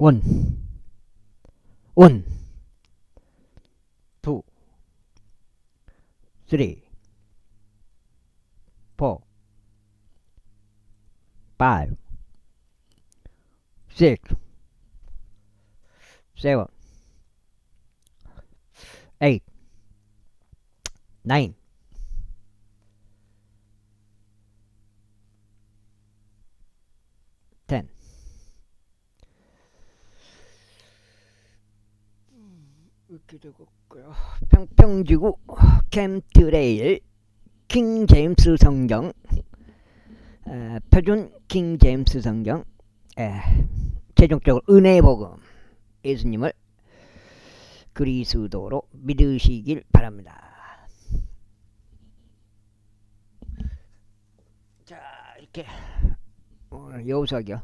원, 원, 투, 쓰리, 포, 파이브, 식스, 세븐, 에잇, 나인, 텐. 이렇게 되고요. 평평지구 캠트레일 킹 제임스 성경, 표준 킹 제임스 성경, 최종적으로 은혜 복음 예수님을 그리스도로 믿으시길 바랍니다. 자, 이렇게 오늘 여호수아기요.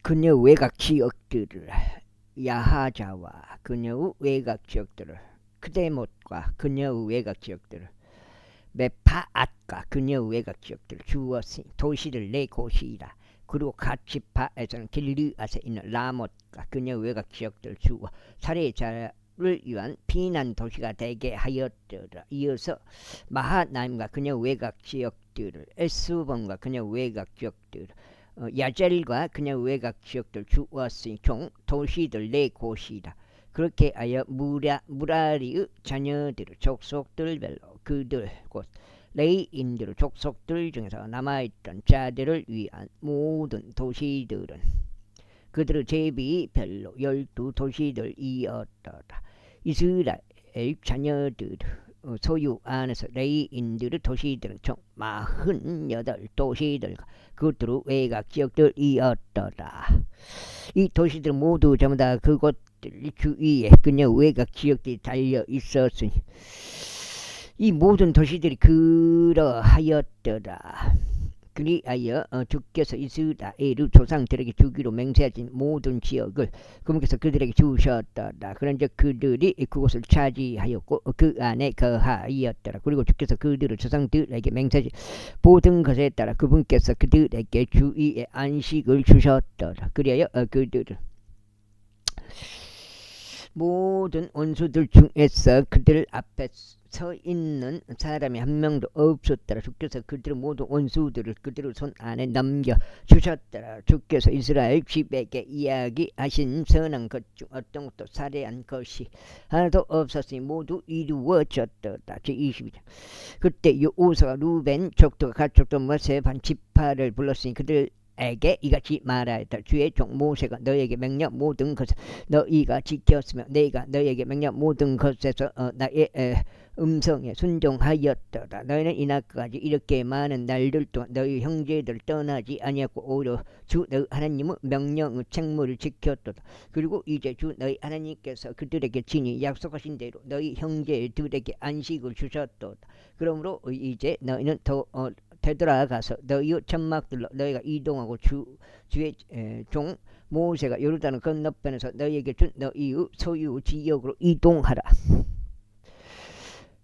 그녀 외곽 지역들을 야하자와 그녀의 외곽 지역들을 크데못과 그녀의 외곽 지역들을 메파앗과 그녀의 외곽 지역들을 주었으니 도시를 내 곳이라. 그리고 가치파에서는 길르앗에 있는 라못과 그녀의 외곽 지역들을 주어 살해자를 위한 피난 도시가 되게 하였더라. 이어서 마하나임과 그녀의 외곽 지역들을 에스본과 그녀의 외곽 지역들을 야젤과 그녀의 외곽 지역들 주었으니 총 도시들 네 곳이라. 그렇게 하여 무라리의 자녀들의 족속들별로 그들 곧 레이인들의 족속들 중에서 남아있던 자들을 위한 모든 도시들은 그들의 제비별로 12도시들이었더라. 이스라엘 자녀들 소유 안에서 레이인들의 도시들은 총 48도시들과 그것들의 외곽 지역들이었더라. 이 도시들은 모두 전부 다 그것들 주위에 그녀 외곽 지역들이 달려 있었으니 이 모든 도시들이 그러하였더라. 그리하여 주께서 이스라엘의 조상들에게 주기로 맹세하신 모든 지역을 그분께서 그들에게 주셨더라. 그런즉 그들이 그곳을 차지하였고 그 안에 거하였더라. 그리고 주께서 그들의 조상들에게 맹세하신 모든 것에 따라 그분께서 그들에게 주위에 안식을 주셨더라. 그리하여 그들은 모든 원수들 중에서 그들 앞에 서 있는 사람이 한 명도 없었더라. 주께서 그들의 모든 원수들을 그들의 손 안에 넘겨 주셨더라. 주께서 이스라엘 집에게 이야기하신 선한 것 중 어떤 것도 살해한 것이 하나도 없었으니 모두 이루어졌더라. 제22장. 그때 여호수아가 루벤 족속과 갓 족속 뭇세 반 지파를 불렀으니 그들 에게 이같이 말하였다. 주의 종 모세가 너에게 명령 모든 것을 너희가 지켰으며 내가 너에게 명령 모든 것에서 나의 음성에 순종하였더라. 너희는 이날까지 이렇게 많은 날들 동안 너희 형제들을 떠나지 아니하고 오히려 주 너희 하나님의 명령의 책무를 지켰도다. 그리고 이제 주 너희 하나님께서 그들에게 친히 약속하신 대로 너희 형제들에게 안식을 주셨도다. 그러므로 이제 너희는 더 되돌아가서 너희의 천막들로 너희가 이동하고 주의 종 모세가 요르단 건너편에서 너희에게 준 너희의 소유 지역으로 이동하라.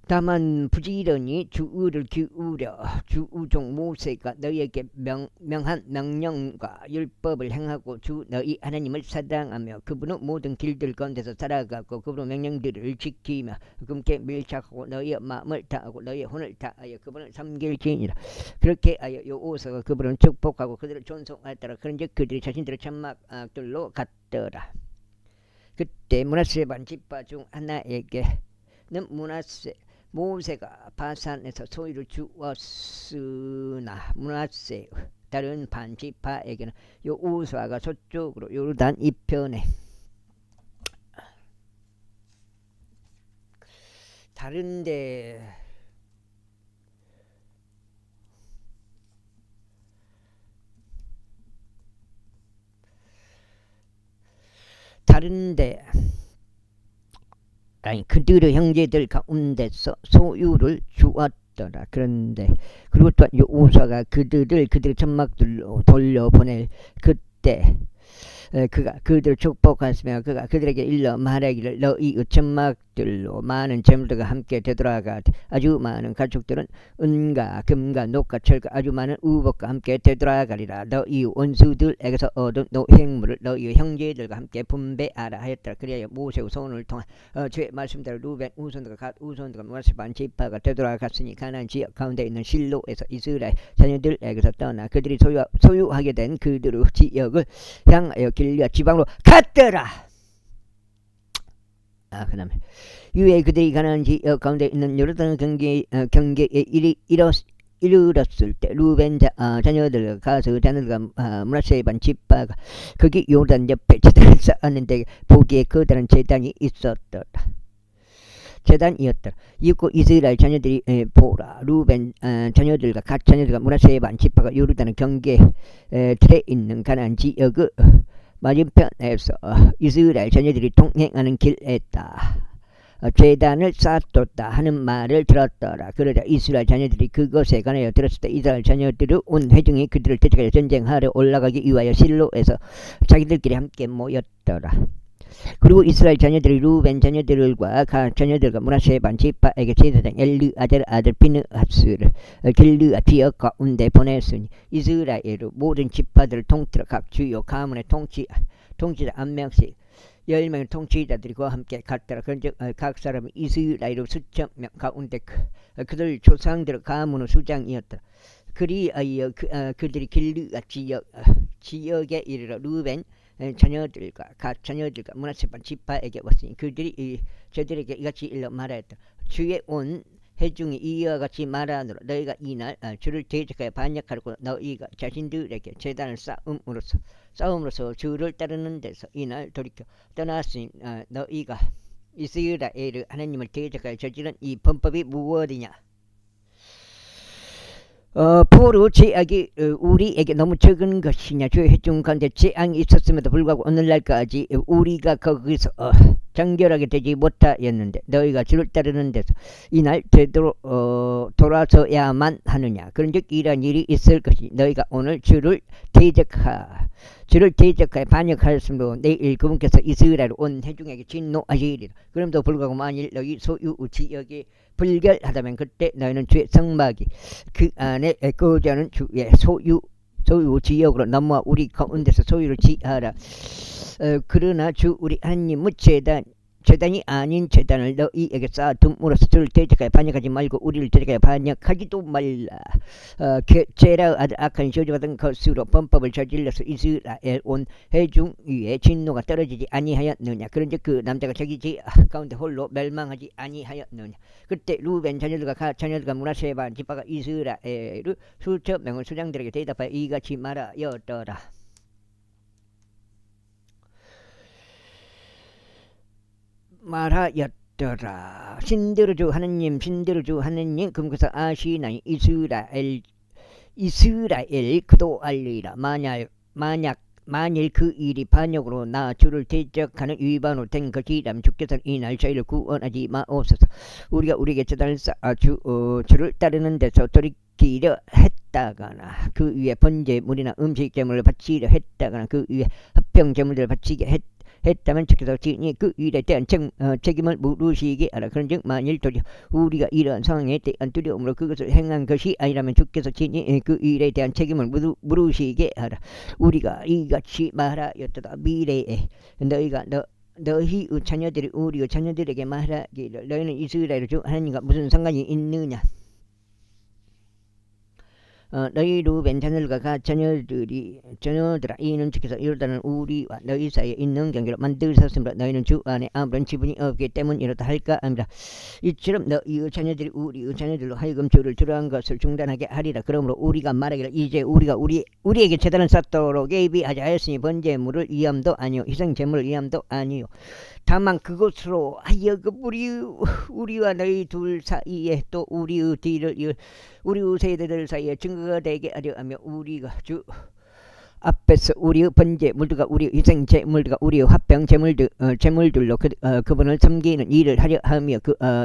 다만 부지런히 주의를 기울여 주종 모세가 너희에게 명한 명령과 율법을 행하고 주 너희 하나님을 사랑하며 그분의 모든 길들 가운데서 살아가고 그분의 명령들을 지키며 그분께 밀착하고 너희의 마음을 다하고 너희의 혼을 다하여 그분을 섬길지니라. 그렇게 하여 여호수아가 그분을 축복하고 그들을 존송하더라. 그런즉 그들이 자신들의 천막들로 갔더라. 그때 므낫세 반 지파 중 하나에게는 모세가 바산에서 소유를 주었으나 므낫세의 다른 반지파에게는 여호수아가 서쪽으로 요르단 이편에 다른데 아니 그들의 형제들 가운데서 소유를 주었더라. 그런데 그리고 또한 여호수아가 그들의 천막들로 돌려보낼 그때 그가 그들을 축복하시며 그가 그들에게 일러 말하기를 너희의 천막들 가족들로 많은 재물들과 함께 되돌아가되 아주 많은 가족들은 은과 금과 녹과 철과 아주 많은 우복과 함께 되돌아가리라. 너희 원수들에게서 얻은 노획물을 너희 형제들과 함께 분배하라 하였더라. 그리하여 모세의 손을 통한 주의 말씀대로 루벤 우손들과 갓 우손들과 므낫세 반 지파가 되돌아갔으니 가나안 지역 가운데 있는 실로에서 이스라엘 자녀들에게서 떠나 그들이 소유하게 된 그들의 지역을 향하여 길앗 지방으로 갔더라. 그 다음에 이후에 그들이 가나안 지역 가운데 있는 요르단 경계에 이르렀을 때 루벤 자녀들과 가스 자녀들과 므낫세 반 지파가 거기 요단 옆에 제단을 쌓았는데 보기에 커다란 제단이 있었더라. 제단이었더라. 이윽고 이스라엘 자녀들이 보라 루벤 자녀들과 갓 자녀들과 므낫세 반 지파가 요르단 경계 틀에 있는 가나안 지역의 맞은편에서 이스라엘 자녀들이 동행하는 길에다 제단을 쌓았다 하는 말을 들었더라. 그러자 이스라엘 자녀들이 그것에 관하여 들었을 때 이스라엘 자녀들의 온 회중이 그들을 대적하여 전쟁하러 올라가기 위하여 실로에서 자기들끼리 함께 모였더라. 그리고 이스라엘 자녀들이 루벤 자녀들과 갓 자녀들과 므낫세 반 지파에게 제사장 엘르아델 아들 비느하스를 길르앗 지역 가운데 보냈으니 이스라엘의 모든 지파들을 통틀어 각 주요 가문의 통치자 한 명씩 10명의 통치자들이 그와 함께 갔더라. 그런즉 각 사람이 이스라엘의 수천 명 가운데 그들 조상들의 가문의 수장이었더라. 그리하여 그들이 길르앗 지역에 이르러 루벤 자녀들과 갓 자녀들과 므낫세 반 지파에게 왔으니 그들이 저들에게 이같이 일러 말하였다. 주의 온 회중이 이와 같이 말하노라. 너희가 이날 주를 대적하여 반역하고 너희가 자신들에게 제단을 쌓음으로써 주를 따르는 데서 이날 돌이켜 떠났으니 너희가 이스라엘의 하나님을 대적하여 저지른 이 범법이 무엇이냐. 포로 제약이 우리에게 너무 적은 것이냐. 주의 회중 가운데 재앙이 있었음에도 불구하고 오늘날까지 우리가 거기서 정결하게 되지 못하였는데 너희가 주를 따르는 데서 이날 되도록 돌아서야만 하느냐. 그런즉 이러한 일이 있을 것이 너희가 오늘 주를 대적하여 반역하였으므로 내일 그분께서 이스라엘 온 회중에게 진노하시리라. 그럼에도 불구하고 만일 너희 소유 지역이 불결하다면 그때 너희는 주의 성막이 그 안에 거주하는 주의 소유 지역으로 넘어와 우리 가운데서 소유를 취하라. 그러나 주 우리 하나님의 제단이 아닌 제단을 너희에게 쌓아둠으로써 주를 대적하여 반역하지 말고 우리를 대적하여 반역하지도 말라. 제라 아들 악한 저주 같은 것으로 범법을 저질러서 이스라엘 온 회중 위에 진노가 떨어지지 아니하였느냐. 그런즉 그 남자가 자기 집 가운데 홀로 멸망하지 아니하였느냐. 그때 루벤 자녀들과 갓 자녀들과 므낫세 반 지파가 이스라엘의 수천 명의 수장들에게 대답하여 이같이 말하였더라. 신대로 주 하느님 금그서 아시나니 이스라엘 그도알리라. 만일 그 일이 반역으로 나 주를 대적하는 위반으로 된 것이라면 주께서 이날 저희를 구원하지 마옵소서. 우리가 우리에게 제단을 쌓아 주를 따르는 데서 돌이키려 했다거나 그 위에 번제물이나 음식제물을 바치려 했다거나 그 위에 합병제물들을 바치게 했다면 주께서 지니 그 일에 대한 책임을 물으시기 하라. 그런즉 만일 도리어 우리가 이러한 상황에 대한 두려움으로 그것을 행한 것이 아니라면 주께서 지니 그 일에 대한 책임을 물으시게 하라. 우리가 이같이 말하였다. 미래에 너희의 자녀들이 우리의 자녀들에게 말하기를 너희는 이스라엘 주 하나님과 무슨 상관이 있느냐. 너희 루벤 자녀들과 갓 자녀들아 이는 주께서 요르단은 우리와 너희 사이에 있는 경계로 만드셨으므로 너희는 주 안에 아무런 지분이 없기 때문이렇다 할까 합니다. 이처럼 너희의 자녀들이 우리의 자녀들로 하여금 주를 두려워한 것을 중단하게 하리라. 그러므로 우리가 말하기를 이제 우리가 우리에게 제단을 쌓도록 예비하지 하였으니 번제물을 위함도 아니요 희생제물을 위함도 아니요 다만 그것으로 하여금 우리와 너희 둘 사이에 또 우리의 뒤를 이을 우리의 세대들 사이에 증거가 되게 하려 하며 우리가 주 앞에서 우리의 번제물들과 우리의 희생제물들과 우리의 제물들로 그분을 섬기는 일을 하려 하며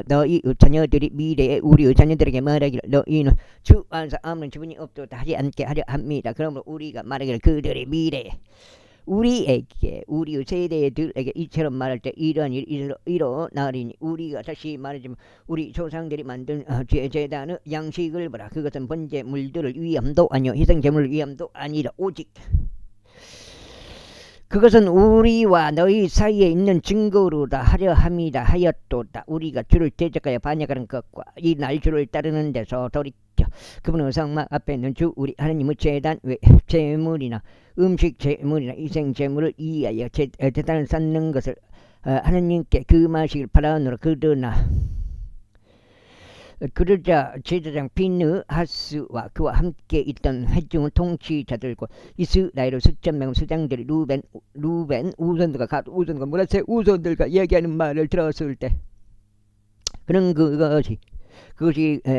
너희 자녀들이 미래에 우리의 자녀들에게 말하기를 너희는 주 안에서 아무런 지분이 없도다 하지 않게 하려 합니다. 그러므로 우리가 말하기를 그들이 미래에 우리에게 우리 세대들에게 이처럼 말할 때 이런 일이 일어나리니 우리가 다시 말하자면 우리 조상들이 만든 제단의 양식을 보라. 그것은 번제물들을 위함도 아니요 희생제물을 위함도 아니라 오직 그것은 우리와 너희 사이에 있는 증거로다 하려 함이다 하였도다. 우리가 주를 대적하여 반역하는 것과 이 날 주를 따르는 데서 돌이켜 그분의 성막 앞에 있는 주 우리 하나님의 제단 외 제물이나 음식 제물이나 희생 제물을 이하여 제단을 쌓는 것을 하나님께 금하시길 바라노라. 그러자 제사장 비느하스와 그와 함께 있던 회중의 통치자들과 이스라엘의 수천 명의 수장들이 루벤 우선들과 갓 우선과 므낫세 우선들과 얘기하는 말을 들었을 때 그는 그것이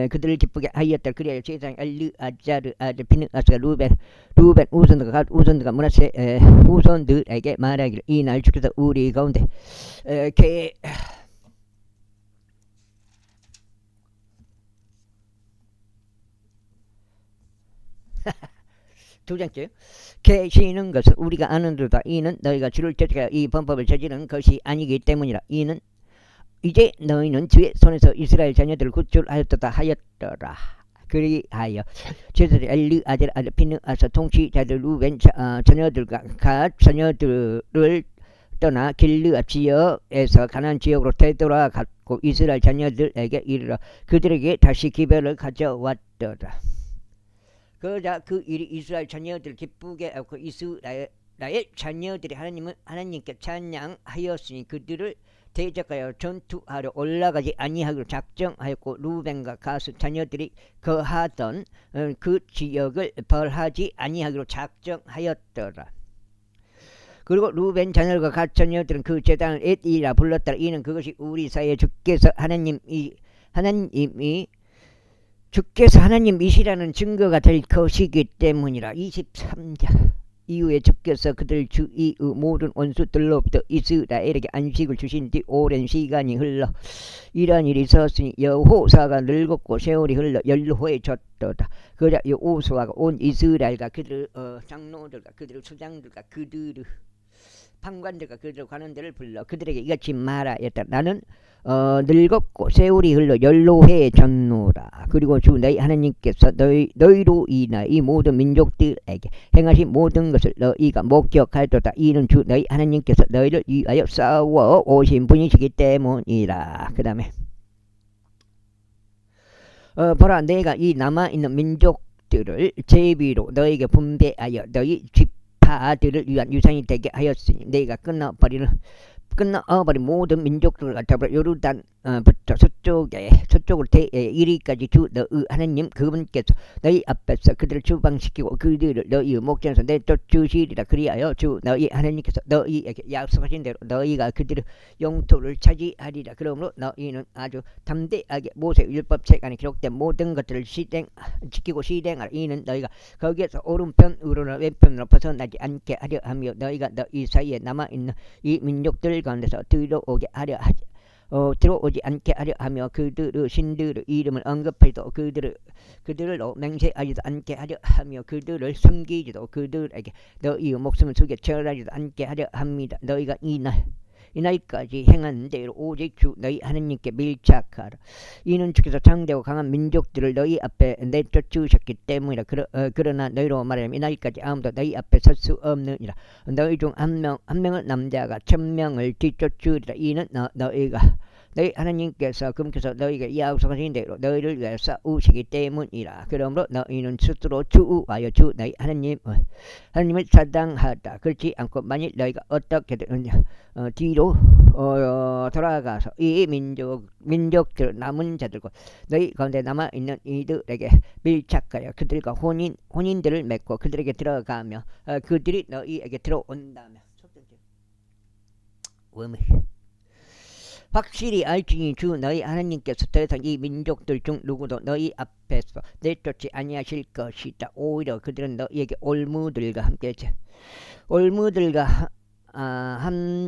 그들을 기쁘게 하였다. 그래야 제사장 엘르아자르 아들 비느하스가 루벤 우선들과 갓 우선들과 므낫세 우선들에게 말하기를 이 날 주께서 우리 가운데 두 번째, 계시는 것은 우리가 아는도다. 이는 너희가 주를 대적하여 이 범법을 저지른 것이 아니기 때문이라. 이는 이제 너희는 주의 손에서 이스라엘 자녀들을 구출하였다 하였더라. 그리하여 제사장 엘르아들 아들 비느하스 통치자들 루벤 자녀들과 갓 자녀들을 떠나 길르앗 지역에서 가나안 지역으로 되돌아갔고 이스라엘 자녀들에게 이르러 그들에게 다시 기별을 가져왔더라. 그러자 그 일이 이스라엘 자녀들을 기쁘게 하고 이스라엘 자녀들이 하나님께 찬양하였으니 그들을 대적하여 전투하러 올라가지 아니하기로 작정하였고 루벤과 가스 자녀들이 거하던 그 지역을 벌하지 아니하기로 작정하였더라. 그리고 루벤 자녀들과 갓 자녀들은 그 제단을 엣이라 불렀더라. 이는 그것이 우리 사이에 주께서 주께서 하나님이시라는 증거가 될 것이기 때문이라. 23절 이후에 주께서 그들 주위의 모든 원수들로부터 이스라엘에게 안식을 주신 뒤 오랜 시간이 흘러 이러한 일이 있었으니 여호사가 늙었고 세월이 흘러 연로해졌도다. 그러자 여호수아가 온 이스라엘과 그들 장로들과 그들 수장들과 그들 판관들과 그들 관원들을 불러 그들에게 이같이 말하였다. 나는 늙었고 세월이 흘러 연로해졌노라. 그리고 주 너희 하나님께서 너희로 인하여 이 모든 민족들에게 행하신 모든 것을 너희가 목격할도다. 이는 주 너희 하나님께서 너희를 위하여 싸워 오신 분이시기 때문이라. 그 다음에 보라 내가 이 남아있는 민족들을 제비로 너희에게 분배하여 너희 집파들을 위한 유산이 되게 하였으니 내가 끝나버린 모든 민족들과 더불어 요르단부터 서쪽으로 이리까지 주 너희 하나님 그분께서 너희 앞에서 그들을 추방시키고 그들을 너희의 목전에서 내쫓으시리라. 그리하여 주 너희 하나님께서 너희에게 약속하신 대로 너희가 그들의 영토를 차지하리라. 그러므로 너희는 아주 담대하게 모세 율법책 안에 기록된 모든 것들을 지키고 실행하라. 이는 너희가 거기에서 오른편으로나 왼편으로 벗어나지 않게 하려 하며 너희가 너희 사이에 남아있는 이 민족들 가운데서 들어오지 않게 하려 하며 그들의 신들의 이름을 언급하지도 그들로 맹세하지도 않게 하려 하며 그들을 섬기지도 그들에게 너희의 목숨을 숙여 절하지도 않게 하려 합니다. 너희가 이날까지 행한 대로 오직 주 너희 하나님께 밀착하라. 이는 주께서 장대하고 강한 민족들을 너희 앞에 내쫓으셨기 때문이라. 그러나 너희로 말하면 이날까지 아무도 너희 앞에 설 수 없느니라. 너희 중 한 명은 남자가 1000명을 뒤쫓으리라. 이는 너희 하나님께서 금께서 너희에게 약속하신 대로 너희를 위하여 싸우시기 때문이라. 그러므로 너희는 스스로 주의하여 주 너희 하나님을 사랑하다. 그렇지 않고 만일 너희가 어떻게든 뒤로 돌아가서 이 민족들 남은 자들과 너희 가운데 남아있는 이들에게 밀착하여 그들과 혼인들을 맺고 그들에게 들어가며 그들이 너희에게 들어온다며. 첫 번째 확실히 알지니 주 너희 하나님께서 더 이상 이 민족들 중 누구도 너희 앞에서 내쫓지 아니하실 것이다. 오히려 그들은 너희에게 올무들과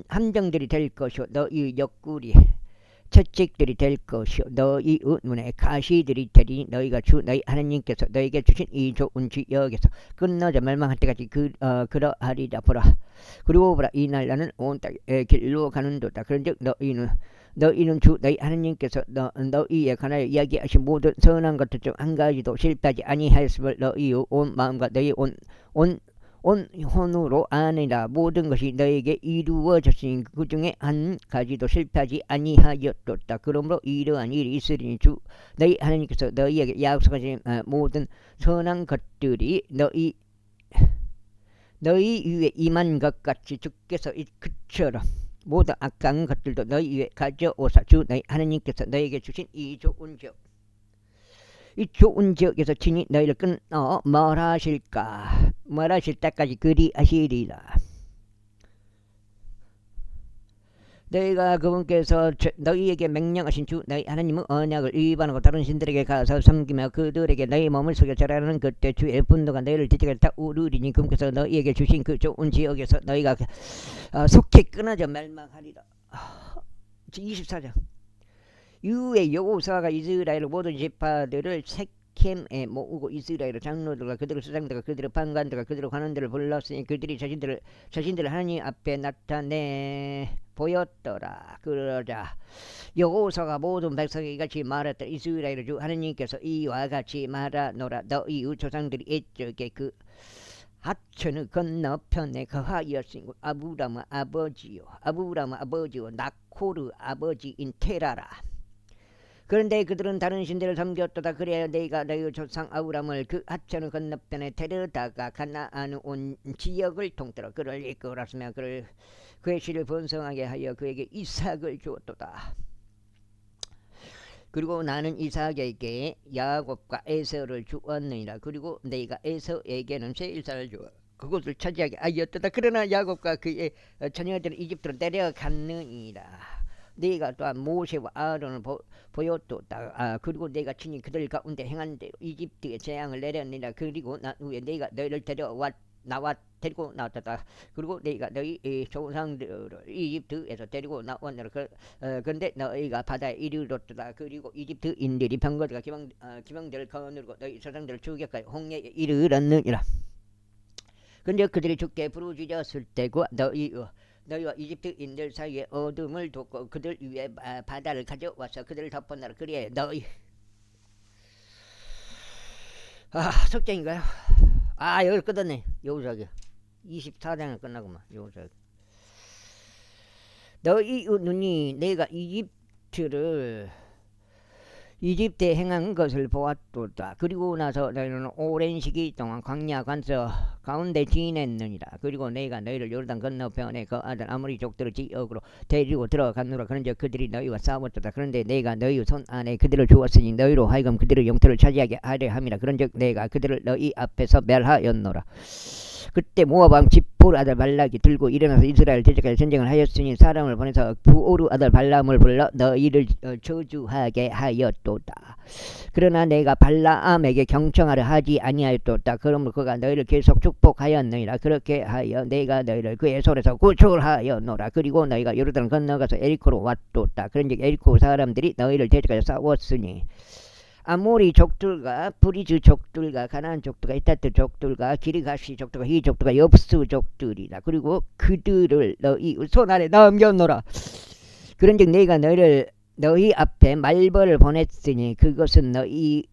함정들이 될 것이요 너희 옆구리 채찍들이 될 것이요 너희 눈에 가시들이 되리니 너희가 주 너희 하나님께서 너희에게 주신 이 좋은 지역에서 끝나자 멸망할 때까지 그러하리라. 보라 그리고 보라 이날 나는 온 땅에 길로 가는도다. 그런즉 너희는 주 너희 하나님께서 너희에 관하여 이야기하신 모든 선한 것들 중 한 가지도 실패하지 아니하였음을 너희의 온 마음과 너희 온 혼으로 아니라 모든 것이 너에게 이루어졌으니 그 중에 한 가지도 실패하지 아니하였도다. 그러므로 이러한 일이 있으리니 주 너희 하나님께서 너희에게 약속하신 모든 선한 것들이 너희 위에 임한 것 같이 주께서 그처럼 모든 악한 것들도 너희 위에 가져오사 주 너희 하나님께서 너희에게 주신 이 좋은 지역에서 친히 너희를 끊어 멸하실 때까지 그리하시리라. 너희가 그분께서 너희에게 명령하신 주 너희 하나님의 언약을 위반하고 다른 신들에게 가서 섬기며 그들에게 너희 몸을 속여 절하는 그때 주의 분노가 너희를 뒤집어 타오르리니 그분께서 너희에게 주신 그 좋은 지역에서 너희가 속히 끊어져 멸망하리라. 24장 이후에 여호수아가 이스라엘 모든 지파들을 셈에 모으고 이스라엘 장로들과 그들의 수장들과 그들의 판관들과 그들의 관원들을 불렀으니 그들이 자신들을 하나님 앞에 나타내 보였더라. 그러자 여호수아가 모든 백성에게 이같이 말했다. 이스라엘 주 하나님께서 이와 같이 말하노라. 너희의 조상들이 옛적에 그 하천의 건너편에 거하였으니 아브라함의 아버지요 나코르 아버지인 테라라. 그런데 그들은 다른 신들을 섬겼도다. 그래야 너희가 너희 조상 아브라함을 그 하천의 건너편에 데려다가 가나안 온 지역을 통틀어 그를 이끌었으며 그의 씨를 번성하게 하여 그에게 이삭을 주었도다. 그리고 나는 이삭에게 야곱과 에서를 주었느니라. 그리고 너희가 에서에게는 세일산을 주어 그곳을 차지하게 하였도다. 그러나 야곱과 그의 자녀들은 이집트로 내려갔느니라. 네가 또한 모세와 아론을 보였도다. 그리고 내가 친히 그들 가운데 행한 대로 이집트에 재앙을 내렸느니라. 그리고 난 후에 내가 너희를 데리고 나왔다. 그리고 너희가 너희 조상들을 이집트에서 데리고 나왔느라. 그런데 너희가 바다에 이르렀다. 그리고 이집트인들이 병거들과 기병들을 거느리고 너희 조상들을 추격하여 홍해에 이르렀느니라. 그런데 그들이 죽게 부르짖었을 때고 너희와 이집트인들 사이에 어둠을 뒀고 그들 위에 바다를 가져와서 그들을 덮었노라. 그리하여 너희 석장인가요? 여기 끝났네. 여호수아기 24장을 끝나구만. 여호수아기 너희 눈이 내가 이집트에 행한 것을 보았도다. 그리고 나서 너희는 오랜 시기 동안 광야 관서 가운데 지냈느니라. 그리고 내가 너희를 요르단 건너편에 그 아들 아모리 족들을 지역으로 데리고 들어갔노라. 그런데 그들이 너희와 싸웠도다. 그런데 내가 너희 손 안에 그들을 주었으니 너희로 하여금 그들의 영토를 차지하게 하려 함이라. 그런즉 내가 그들을 너희 앞에서 멸하였노라. 그때 모압 왕 지포르 아들 발락이 들고 일어나서 이스라엘 대적하여 전쟁을 하였으니 사람을 보내서 부오르 아들 발람을 불러 너희를 저주하게 하였도다. 그러나 내가 발라암에게 경청하려 하지 아니하였도다. 그러므로 그가 너희를 계속 축복하였느니라. 그렇게 하여 내가 너희를 그의 손에서 구출하였노라. 그리고 너희가 요르단을 건너가서 에리코로 왔도다. 그런즉 에리코 사람들이 너희를 대적하여 싸웠으니 아모리 족들과 브리즈 족들과 가나안 족들과 히타트 족들과 기르가시 족들과 히 족들과 엽스 족들이라. 그리고 그들을 너희 손 안에 넘겼노라. 그런즉 내가 너희 앞에 말벌을 보냈으니 그것은 너희의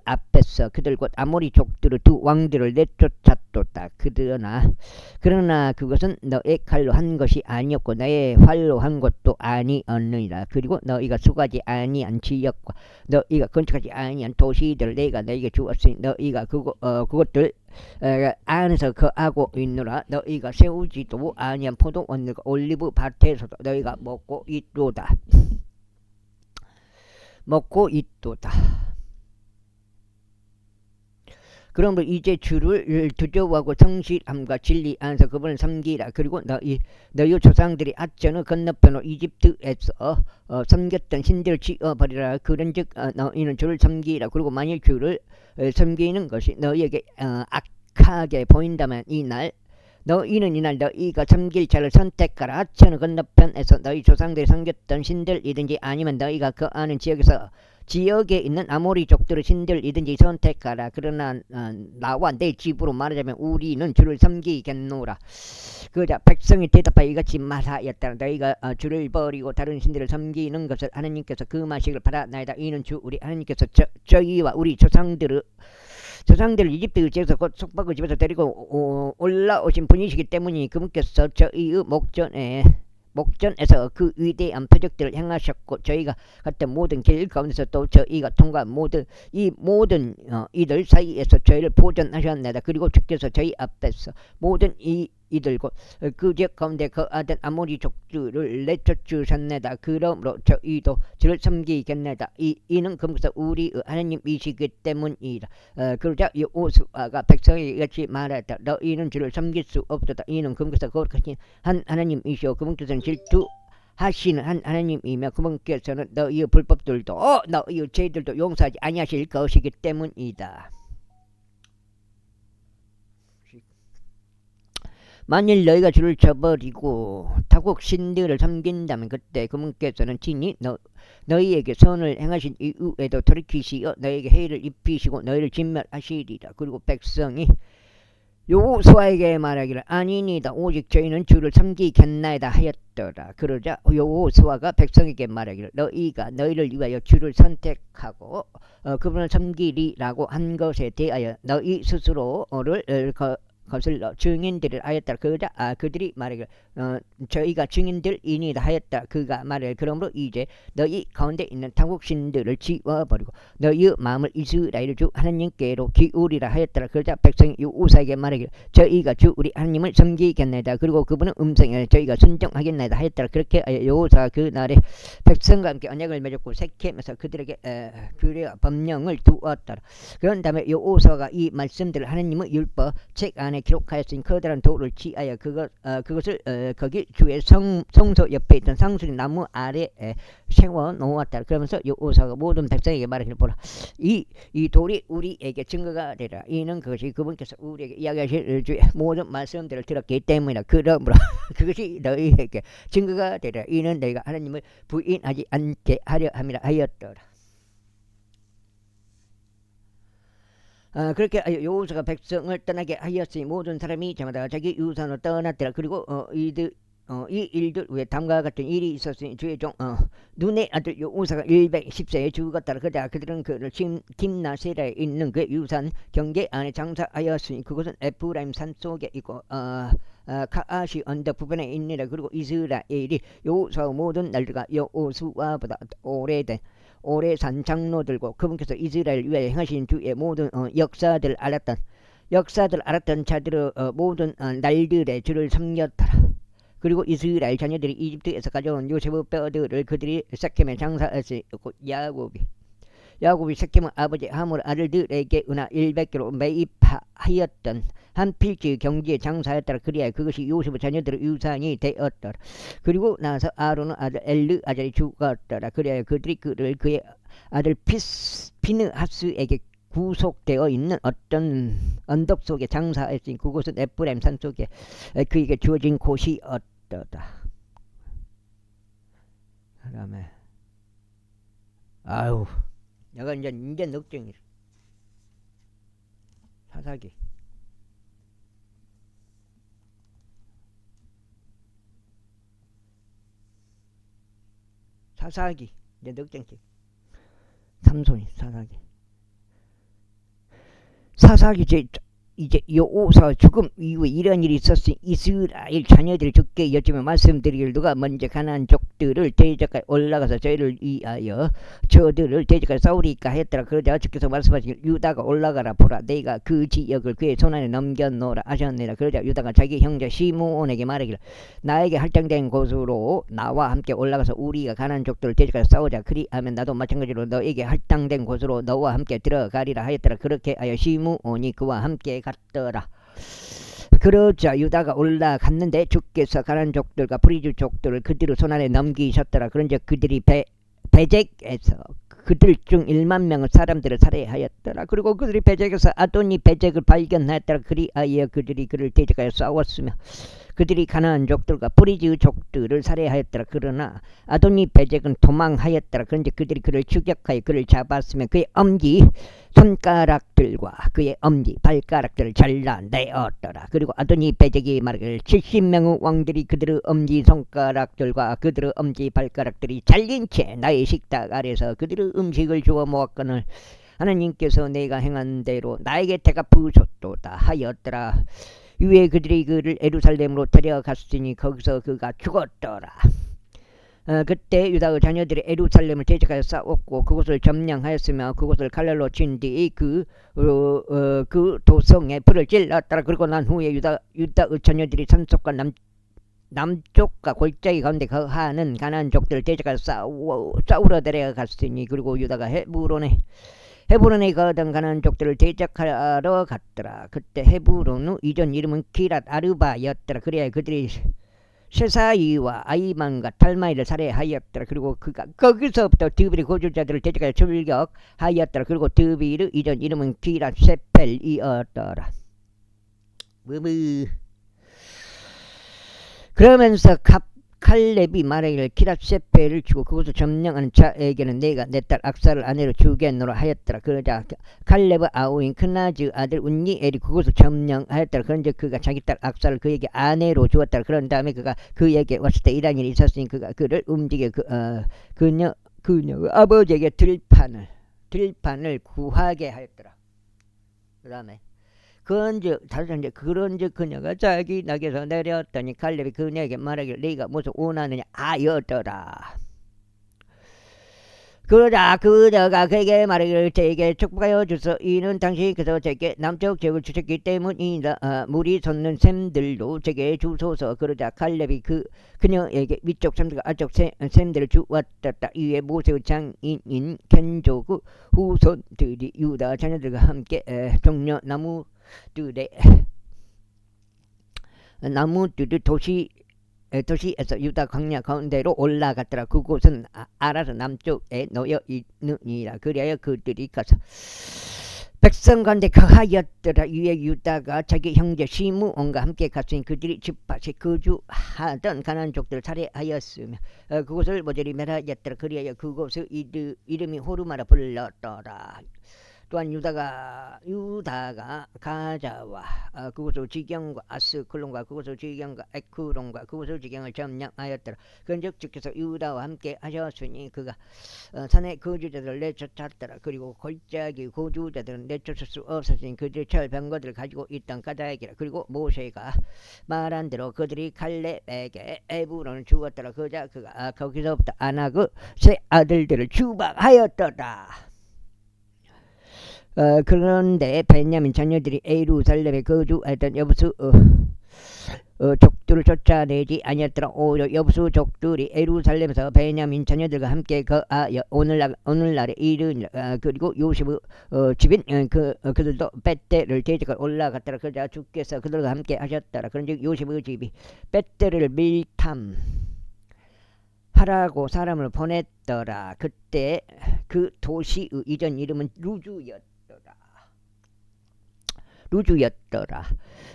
앞에서 그들 곧 아모리 족들의 두 왕들을 내쫓았도다. 그러나 그것은 너의 칼로 한 것이 아니었고 너의 활로 한 것도 아니었느니라. 그리고 너희가 수고하지 아니한 지역과 너희가 건축하지 아니한 도시들을 내가 너희에게 주었으니 너희가 그것들 안에서 거하고 있노라. 너희가 세우지도 아니한 포도원들과 올리브 밭에서도 너희가 먹고 있도다. 그러므로 이제 주를 두려워하고 성실함과 진리 안에서 그분을 섬기라. 그리고 너희 조상들이 하천의 건너편으로 이집트에서 섬겼던 신들을 지어버리라. 그런즉 너희는 주를 섬기라. 그리고 만일 주를 섬기는 것이 너희에게 악하게 보인다면 이날 너희는 이날 너희가 섬길 자를 선택하라. 하천의 건너편에서 너희 조상들이 섬겼던 신들이든지 아니면 너희가 그 아는 지역에 있는 아모리족들의 신들이든지 선택하라. 그러나 나와 내 집으로 말하자면 우리는 주를 섬기겠노라. 그자 백성이 대답하여 이같이 말하였다. 너희가 주를 버리고 다른 신들을 섬기는 것을 하나님께서 금하시기를 바라나이다. 이는 주 우리 하나님께서 저희와 우리 조상들을 이집트 지에서 곧 속박의 집에서 데리고 올라오신 분이시기 때문이니 그분께서 저희의 목전에서 그 위대한 표적들을 행하셨고 저희가 갔던 모든 길 가운데서 또 저희가 통과한 이 모든 이들 사이에서 저희를 보존하셨나이다. 그리고 주께서 저희 앞에서 모든 이들과 그 지역 가운데 거하던 아모리 족들을 내쫓으셨나이다. 그러므로 저희도 주를 섬기겠나이다. 이는 그분께서 우리의 하나님이시기 때문이다. 그러자 여호수아가 백성에게 같이 말했다. 너희는 주를 섬길 수 없도다. 이는 그분께서 거룩하신 한 하나님이시오. 그분께서는 질투하시는 한 하나님이며 그분께서는 너희의 불법들도 너희의 죄들도 용서하지 아니하실 것이기 때문이다. 만일 너희가 주를 저버리고 타국 신들을 섬긴다면 그때 그분께서는 친히 너희에게 선을 행하신 이후에도 돌이키시어 너희에게 해를 입히시고 너희를 진멸하시리라. 그리고 백성이 여호수아에게 말하기를 아니니다. 오직 저희는 주를 섬기겠나이다 하였더라. 그러자 여호수아가 백성에게 말하기를 너희가 너희를 위하여 주를 선택하고 그분을 섬기리라고 한 것에 대하여 너희 스스로를 거슬러 증인들을 하였다. 그러자 그들이 말하기를 저희가 증인들이니다 하였다. 그가 말하기를 그러므로 이제 너희 가운데 있는 타국신들을 지워버리고 너희의 마음을 이스라엘 주 하나님께로 기울이라 하였더라. 그러자 백성이 여호수아에게 말하기를 저희가 주 우리 하나님을 섬기겠나이다. 그리고 그분은 음성에 저희가 순종하겠나이다 하였더라. 그렇게 여호수아가 그날에 백성과 함께 언약을 맺었고 세겜에서 그들에게 규례와 법령을 두었더라. 그런 다음에 여호수아가 이 말씀들을 하나님의 율법 책 안에 기록하였으니 커다란 돌을 취하여 그것을 거기 주의 성소 옆에 있던 상수리 나무 아래에 세워 놓았다. 그러면서 여호수아가 모든 백성에게 말하기를 보라. 이 돌이 우리에게 증거가 되라. 이는 그것이 그분께서 우리에게 이야기하실 주의 모든 말씀들을 들었기 때문이다. 그러므로 그것이 너희에게 증거가 되라. 이는 너희가 하나님을 부인하지 않게 하려 함이라 하였더라. 그렇게 여호수아가 백성을 떠나게 하였으니 모든 사람이 저마다 자기 유산으로 떠났더라. 그리고 이 일들 외에 다음과 같은 일이 있었으니 주의 종 눈의 아들 여호수아가 110세에 죽었더라. 그러자 그들은 그를 tim나세라에 있는 그 유산 경계 안에 장사하였으니 그곳은 에프라임 산속에 있고 가아시 언덕 부분에 있느라. 그리고 이스라엘이 여호수아의 모든 날들과 여호수아보다 오래 산 장로들과 그분께서 이스라엘 위에 행하신 주의 모든 역사들 알았던 자들의 모든 날들의 주를 섬겼더라. 그리고 이스라엘 자녀들이 이집트에서 가져온 요셉의 뼈들을 그들이 세겜에 장사했고 야곱이 세겜의 아버지 하몰 아들들에게 은하 100개로 매입하였던 한 필지의 경지에 장사했더라. 그리하여 그것이 요셉의 자녀들의 유산이 되었더라. 그리고 나서 아론의 아들 엘르아잘이 죽었더라. 그리하여 그들이 그의 아들 피느하스에게 구속되어 있는 어떤 언덕 속에 장사했으니 그곳은 에프라임 산 속에 그에게 주어진 곳이었더라. 그다음에 내가 이제 넉정이라. 사사기 이제 넉정기 삼손이 사사기 이제 여호수아 죽음 이후에 이런 일이 있었으니 이스라엘 자녀들이 죽게 여쭈며 말씀드리기를 누가 먼저 가나안 족들을 대적하여 올라가서 저희를 위하여 저들을 대적하여 싸우리까 했더라. 그러자 주께서 말씀하시기를 유다가 올라가라. 보라 내가 그 지역을 그의 손안에 넘겨놓으라 하셨느니라. 그러자 유다가 자기 형제 시므온에게 말하기를 나에게 할당된 곳으로 나와 함께 올라가서 우리가 가나안 족들을 대적하여 싸우자. 그리하면 나도 마찬가지로 너에게 할당된 곳으로 너와 함께 들어가리라 하였더라. 그렇게 하여 시므온이 그와 함께 갔더라. 그러자 유다가 올라갔는데 주께서 가나안 족들과 브리즈 족들을 그들의 손안에 넘기셨더라. 그런즉 그들이 베잭에서 그들 중 1만 명의 사람들을 살해하였더라. 그리고 그들이 베잭에서 아도니 베잭을 발견하였더라. 그리하여 그들이 그를 대적하여 싸웠으며 그들이 가나안 족들과 브리즈 족들을 살해하였더라. 그러나 아도니 베잭은 도망하였더라. 그런데 그들이 그를 추격하여 그를 잡았으며 그의 엄지 손가락들과 그의 엄지 발가락들을 잘라내었더라. 그리고 아도니 베잭이 말하기를 70명의 왕들이 그들의 엄지 손가락들과 그들의 엄지 발가락들이 잘린 채 나의 식탁 아래서 그들의 음식을 주워 먹었거늘 하나님께서 내가 행한 대로 나에게 대갚으셨도다 하였더라. 이후에 그들이 그를 예루살렘으로 데려갔으니 거기서 그가 죽었더라. 그때 유다의 자녀들이 예루살렘을 대적하여 싸웠고 그곳을 점령하였으며 그곳을 칼날로 친 뒤 그 도성에 불을 찔렀더라. 그리고 난 후에 유다의 자녀들이 산속과 남쪽과 골짜기 가운데 거하는 가나안 족들을 대적하여 싸우러 데려갔으니 그리고 유다가 헤브론에 거하던 가나안 족들을 대적하러 갔더라. 그때 헤브론의 이전 이름은 기랏 아르바였더라. 그래야 그들이 셰사이와 아이만과 탈마이를 살해하였더라. 그리고 그가 거기서부터 드빌의 거주자들을 대적하여 출격하였더라. 그리고 드빌의 이전 이름은 기랏 세펠이었더라. 그러면서 칼렙이 말하기를 기랏 세펠을 주고 그곳을 점령하는 자에게는 내가 내 딸 악사를 아내로 주겠노라 하였더라. 그러자 칼렙의 아우인 크나즈 아들 운니엘이 그곳을 점령하였더라. 그런데 그가 자기 딸 악사를 그에게 아내로 주었더라. 그런 다음에 그가 그에게 왔을 때 이런 일이 있었으니 그가 그를 움직여 그녀의 아버지에게 들판을 구하게 하였더라. 그 다음에 그런즉 그녀가 자기 낙에서 내렸더니 칼렙이 그녀에게 말하기를 네가 무엇을 원하느냐 하였더라. 그러자 그녀가 그에게 말하기를 제게 축복하여 주소. 이는 당신께서 제게 남쪽 지역을 주셨기 때문이다. 물이 솟는 샘들도 제게 주소서. 그러자 칼렙이 그녀에게 위쪽 샘들과 아쪽 샘들을 주었다. 이에 모세의 장인인 켄족의 후손들이 유다 자녀들과 함께 종려 나무들이 도시에서 유다 광야 가운데로 올라갔더라. 그곳은 알아서 남쪽에 놓여 있느니라. 그리하여 그들이 가서 백성 가운데 거하였더라. 이에 유다가 자기 형제 시므온과 함께 갔으니 그들이 집밭에 거주하던 가나안 족들을 살해하였으며 그곳을 모조리 멸하였더라. 그리하여 그곳의 이름이 호르마라 불렀더라. 또한 유다가 가자와 그곳의 지경과 아스클론과 그곳의 지경과 에크론과 그곳의 지경을 점령하였더라. 그런즉 주께서 유다와 함께 하셨으니 그가 산의 거주자들을 내쫓았더라. 그리고 골짜기 거주자들은 내쫓을 수 없었으니 그들이 철병거들을 가지고 있던 까닭이라. 그리고 모세가 말한 대로 그들이 칼렙에게 에브론을 주었더라. 그러자 그가 거기서부터 아낙의 세 아들들을 추방하였더라. 그런데 베냐민 자녀들이 예루살렘에 거주하던 여부수 족들을 쫓아내지 아니었더라. 오히려 여부수 족들이 예루살렘에서 베냐민 자녀들과 함께 거하여 오늘날에 이르니라. 그리고 요셉의 집인 그들도 벳대를 대적하러 올라갔더라. 그러자 주께서 그들과 함께 하셨더라. 그런즉 요셉의 집이 벳대를 밀탐하라고 사람을 보냈더라. 그때 그 도시의 이전 이름은 루주였더라.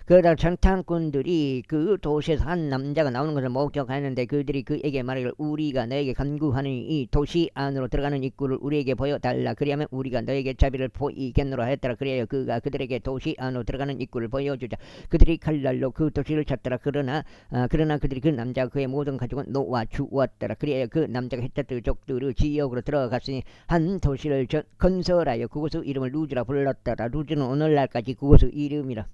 그러다 정탐꾼들이 그 도시에서 한 남자가 나오는 것을 목격하였는데 그들이 그에게 말하기를 우리가 너에게 간구하니 이 도시 안으로 들어가는 입구를 우리에게 보여달라. 그리하면 우리가 너에게 자비를 보이겠노라 했더라. 그래야 그가 그들에게 도시 안으로 들어가는 입구를 보여주자 그들이 칼날로 그 도시를 찾더라. 그러나 그들이 그 남자가 그의 모든 가족은 놓아 주었더라. 그래야 그 남자가 헷tat의 족들의 지역으로 들어갔으니 한 도시를 건설하여 그곳의 이름을 루즈라 불렀더라. 루즈는 오늘날까지 그곳의 이름이라.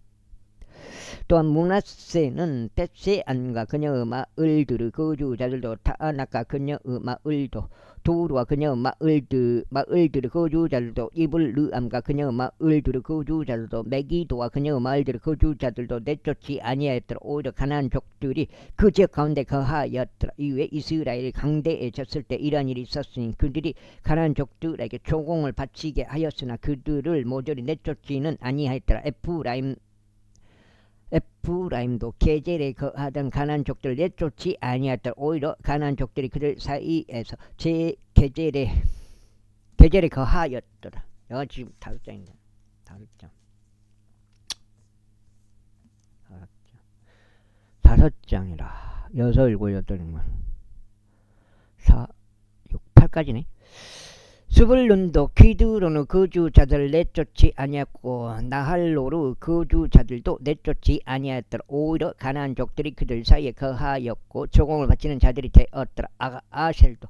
또한 므낫세는 벳세안과 그녀의 마을들의 거주자들도 타아낙과 그녀의 마을도 도르와 그녀의 마을들의 거주자들도 이블르암과 그녀의 마을들의 거주자들도 메기도와 그녀의 마을들의 거주자들도 내쫓지 아니하였더라. 오히려 가나안 족들이 그 지역 가운데 거하였더라. 이후에 이스라엘이 강대에 졌을 때 이러한 일이 있었으니 그들이 가나안 족들에게 조공을 바치게 하였으나 그들을 모조리 내쫓지는 아니하였더라. 에프라임 에프라임도 계절에 거하던 가나안 족들을 내쫓지 아니하였더라. 오히려 가나안 족들이 그들 사이에서 제 계절에 거하였더라. 여기 지금 5장입니다. 5장. 5장이라 6, 7, 8은 4, 6, 8까지네. 스불룬도 기드론의 거주자들을 내쫓지 아니하였고 나할로르 거주자들도 내쫓지 아니하였더라. 오히려 가나안 족들이 그들 사이에 거하였고 조공을 바치는 자들이 되었더라. 아셀도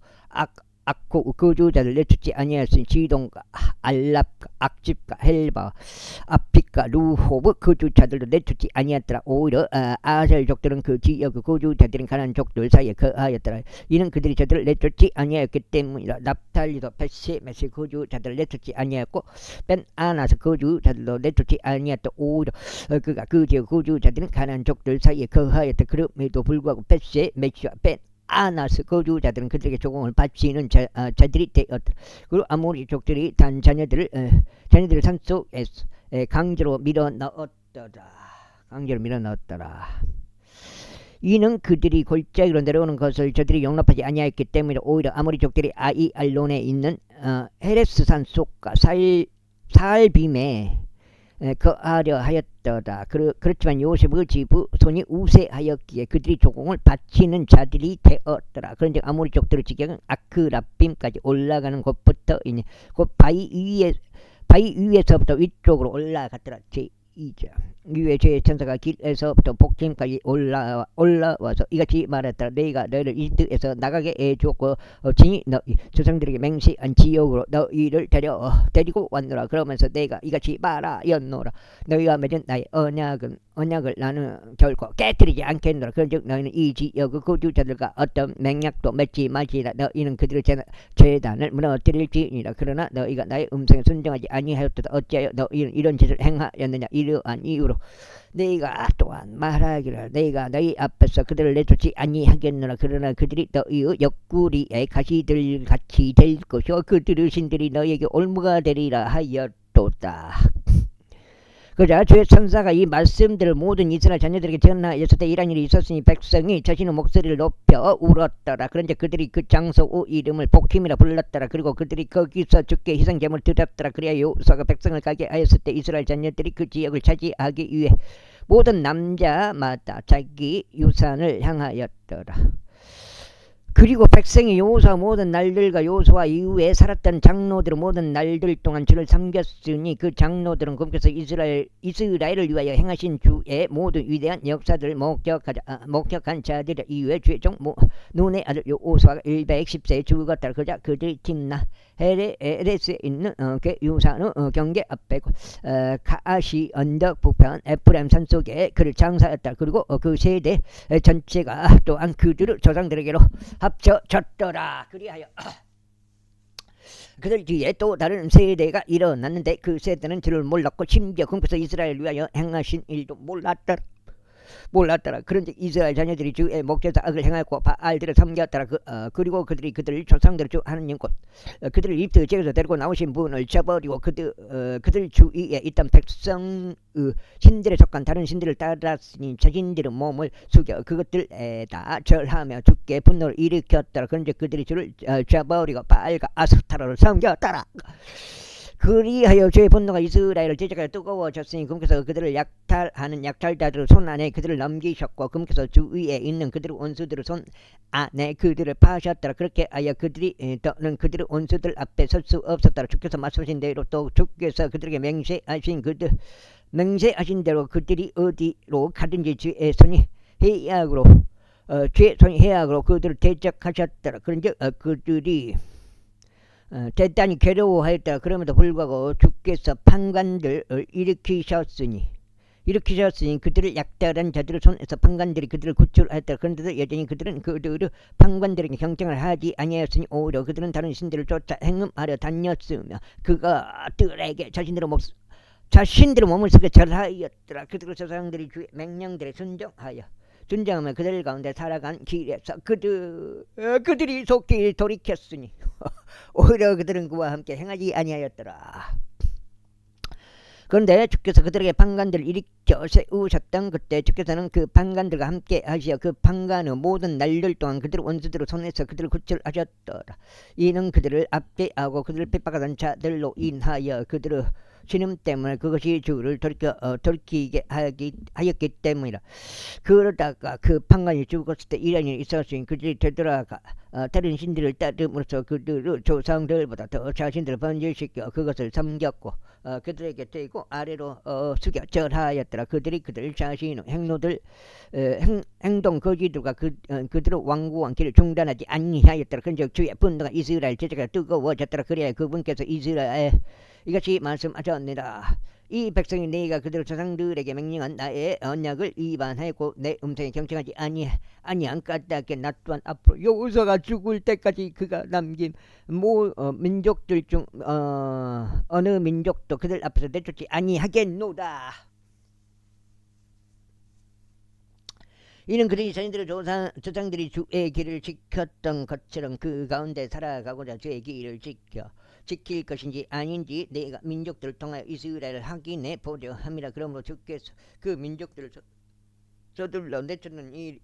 악고 거주자들 내쫓지 아니하였으니 지동과 알랍과 악집과 헬바 아픽과 루호브 거주자들도 내쫓지 아니하였더라. 오히려 아셀족들은 그 지역의 거주자들인 가나안 족들 사이에 거하였더라. 이는 그들이 저들을 내쫓지 아니하였기 때문이라. 납달리도 벳세메스 거주자들을 내쫓지 아니하였고 벤 아나스 거주자들도 내쫓지 아니하였다. 오히려 그가 그 지역 거주자들은 가나안 족들 사이에 거하였다. 그럼에도 불구하고 벳세메스와 벤 아나스 거주자들은 그들에게 조공을 바치는 자들이 되었다. 그리고 아모리 족들이 단 자녀들을 산속에서 강제로 밀어 넣었더라. 이는 그들이 골짜기로 내려오는 것을 저들이 용납하지 아니하였기 때문에 오히려 아모리 족들이 아이알론에 있는 헤레스 산속과 살빔에 거하려 하였더라. 그렇지만 요셉의 지부 손이 우세하였기에 그들이 조공을 바치는 자들이 되었더라. 그런즉 아모리 족들의 지경은 아크라빔까지 올라가는 곳부터이니 곧 바위 위에서부터 위쪽으로 올라갔더라. 제2장. 위에 제 천사가 길에서부터 복심까지 올라와서 이같이 말했더라. 내가 너희를 이집트에서 나가게 해주었고 진히 너희 조상들에게 맹세한 지역으로 너희를 데리고 왔노라. 그러면서 내가 이같이 말하였노라. 너희와 맺은 나의 언약을 나는 결코 깨뜨리지 않겠노라. 그런즉 너희는 이 지역의 거주자들과 어떤 맹약도 맺지 말지라. 너희는 그들의 제단을 무너뜨릴지니라. 그러나 너희가 나의 음성에 순종하지 아니하였도다. 어찌하여 너희는 이런 짓을 행하였느냐. 이러한 이유로 너희가 또한 말하기를 내가 너희 앞에서 그들을 내쫓지 아니하겠노라. 그러나 그들이 너희의 옆구리에 가시들 같이 될 것이요 그들의 신들이 너희에게 올무가 되리라 하였도다. 그자 주의 천사가 이 말씀들을 모든 이스라엘 자녀들에게 전하였을 때 이런 일이 있었으니 백성이 자신의 목소리를 높여 울었더라. 그런데 그들이 그 장소의 이름을 복힘이라 불렀더라. 그리고 그들이 거기서 주께 희생제물을 드렸더라. 그래야 여호수아가 백성을 가게 하였을 때 이스라엘 자녀들이 그 지역을 차지하기 위해 모든 남자마다 자기 유산을 향하였더라. 그리고 백성이 여호수아 모든 날들과 여호수아 이후에 살았던 장로들은 모든 날들 동안 주를 섬겼으니 그 장로들은 그분께서 이스라엘을 위하여 행하신 주의 모든 위대한 역사들을 목격한 자들 이후에 주의 종 눈의 아들 여호수아가 110세에 죽었다. 그자 그들이 tim나 헤레스에 있는 유산의 경계 앞에 가아시 언덕 북편 에프라임 산속에 그를 장사했다. 그리고 그 세대 전체가 또한 그들을 조상들에게로 합쳐졌더라. 그리하여 그들 뒤에 또 다른 세대가 일어났는데 그 세대는 주를 몰랐고 심지어 그분께서 이스라엘을 위하여 행하신 일도 몰랐더라. 그런데 이스라엘 자녀들이 주의 목전에서 악을 행하였고 바알들을 섬겼더라. 그리고 그들이 그들 조상들을 주 하느님 곧 그들을 이집트 지역에서 데리고 나오신 분을 쳐버리고 그들 주위에 있던 백성 신들에 속한 다른 신들을 따랐으니 자신들의 몸을 숙여 그것들에다 절하며 주께 분노를 일으켰더라. 그런데 그들이 주를 쳐버리고 바알과 아스타로를 섬겼더라. 그리하여 주의 분노가 이스라엘을 제자하여 뜨거워졌으니 그분께서 그들을 약탈하는 약탈자들을 손 안에 그들을 넘기셨고 그분께서 주위에 있는 그들의 원수들을 손 안에 그들을 파하셨더라. 그렇게 하여 그들이 또는 그들의 원수들 앞에 설 수 없었더라. 주께서 말씀하신 대로 또 주께서 그들에게 맹세하신 대로 그들이 어디로 가든지 주의 손이 해악으로 그들을 대적하셨더라. 그런즉 그들이 대단히 괴로워하였다. 그럼에도 불구하고 주께서 판관들을 일으키셨으니 그들을 약탈한 자들의 손에서 판관들이 그들을 구출하였다. 그런데도 여전히 그들은 그들의 판관들에게 경쟁을 하지 아니하였으니 오히려 그들은 다른 신들을 쫓아 행음하려 다녔으며 그들에게 자신들의 몸을 속에 절하였더라. 그들의 조상들이 주의 명령들에 순종하며 그들 가운데 살아간 길에서 그들이 속히 돌이켰으니 오히려 그들은 그와 함께 행하지 아니하였더라. 그런데 주께서 그들에게 판관들을 일으켜 세우셨던 그때 주께서는 그 판관들과 함께 하시어 그 판관의 모든 날들 동안 그들을 원수들로 손에서 그들을 구출하셨더라. 이는 그들을 압제하고 그들을 핍박하던 자들로 인하여 그들의 신음 때문에 그것이 주를 돌이키게 하였기 때문이라. 그러다가 그 판관이 죽었을 때 이란이 있었으니 그들이 되돌아가 다른 신들을 따름으로써 그들의 조상들보다 더 자신들을 번질시켜 그것을 섬겼고 그들에게 대고 아래로 숙여 절하였더라. 그들이 그들 자신의 행동 거지들과 그들의 완고한 길을 중단하지 아니하였더라. 그런즉 주의 분노가 이스라엘 제자가 뜨거워졌더라. 그래야 그분께서 이것이 말씀하셨느니라. 이 백성이 내가 그들 조상들에게 명령한 나의 언약을 위반하고 내 음성에 경청하지 아니한 까닭에 나 또한 앞으로 여호수아가 죽을 때까지 그가 남긴 민족들 중 어느 민족도 그들 앞에서 내쫓지 아니하겠노라. 이는 그들이 자신들의 조상들이 주의 길을 지켰던 것처럼 그 가운데 살아가고자 주의 길을 지킬 것인지 아닌지 내가 민족들을 통하여 이스라엘을 확인해 보려 함이라. 그러므로 주께서 그 민족들을 저들로 내쫓는 일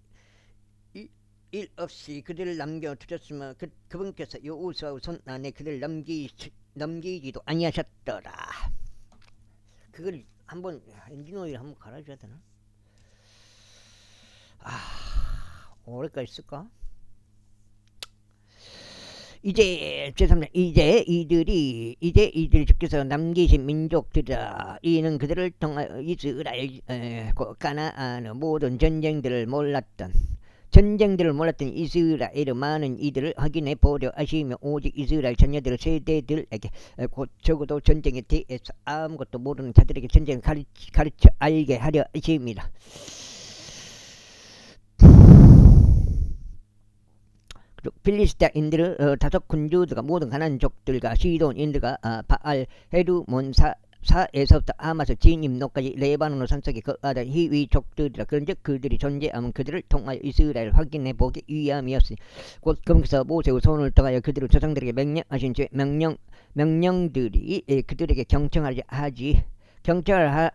없이 그들을 남겨두셨으면 그분께서 여호수아의 손 안에 그들을 넘기지도 아니하셨더라. 그걸 한번 엔진 오일 한번 갈아줘야 되나? 오래까지 쓸까? 이제 이들이 주께서 남기신 민족들이라. 이는 그들을 통하여 이스라엘 가나안의 모든 전쟁들을 몰랐던 이스라엘의 많은 이들을 확인해 보려 하시며 오직 이스라엘 자녀들의 세대들에게 곧 적어도 전쟁에 대해서 아무것도 모르는 자들에게 전쟁을 가르쳐 알게 하려 하십니다. 필리스타인들의 다섯 군주들과 모든 가나안족들과 시돈인들과 바알 헤르몬 사에서부터 아마스 진임노까지 레바논의 산속에 거하던 히위족들이라. 그런즉 그들이 존재하면 그들을 통하여 이스라엘을 확인해 보기 위함이었으니 곧 그분께서 모세의 손을 통하여 그들의 조상들에게 명령하신 주의 명령들이 그들에게 경청을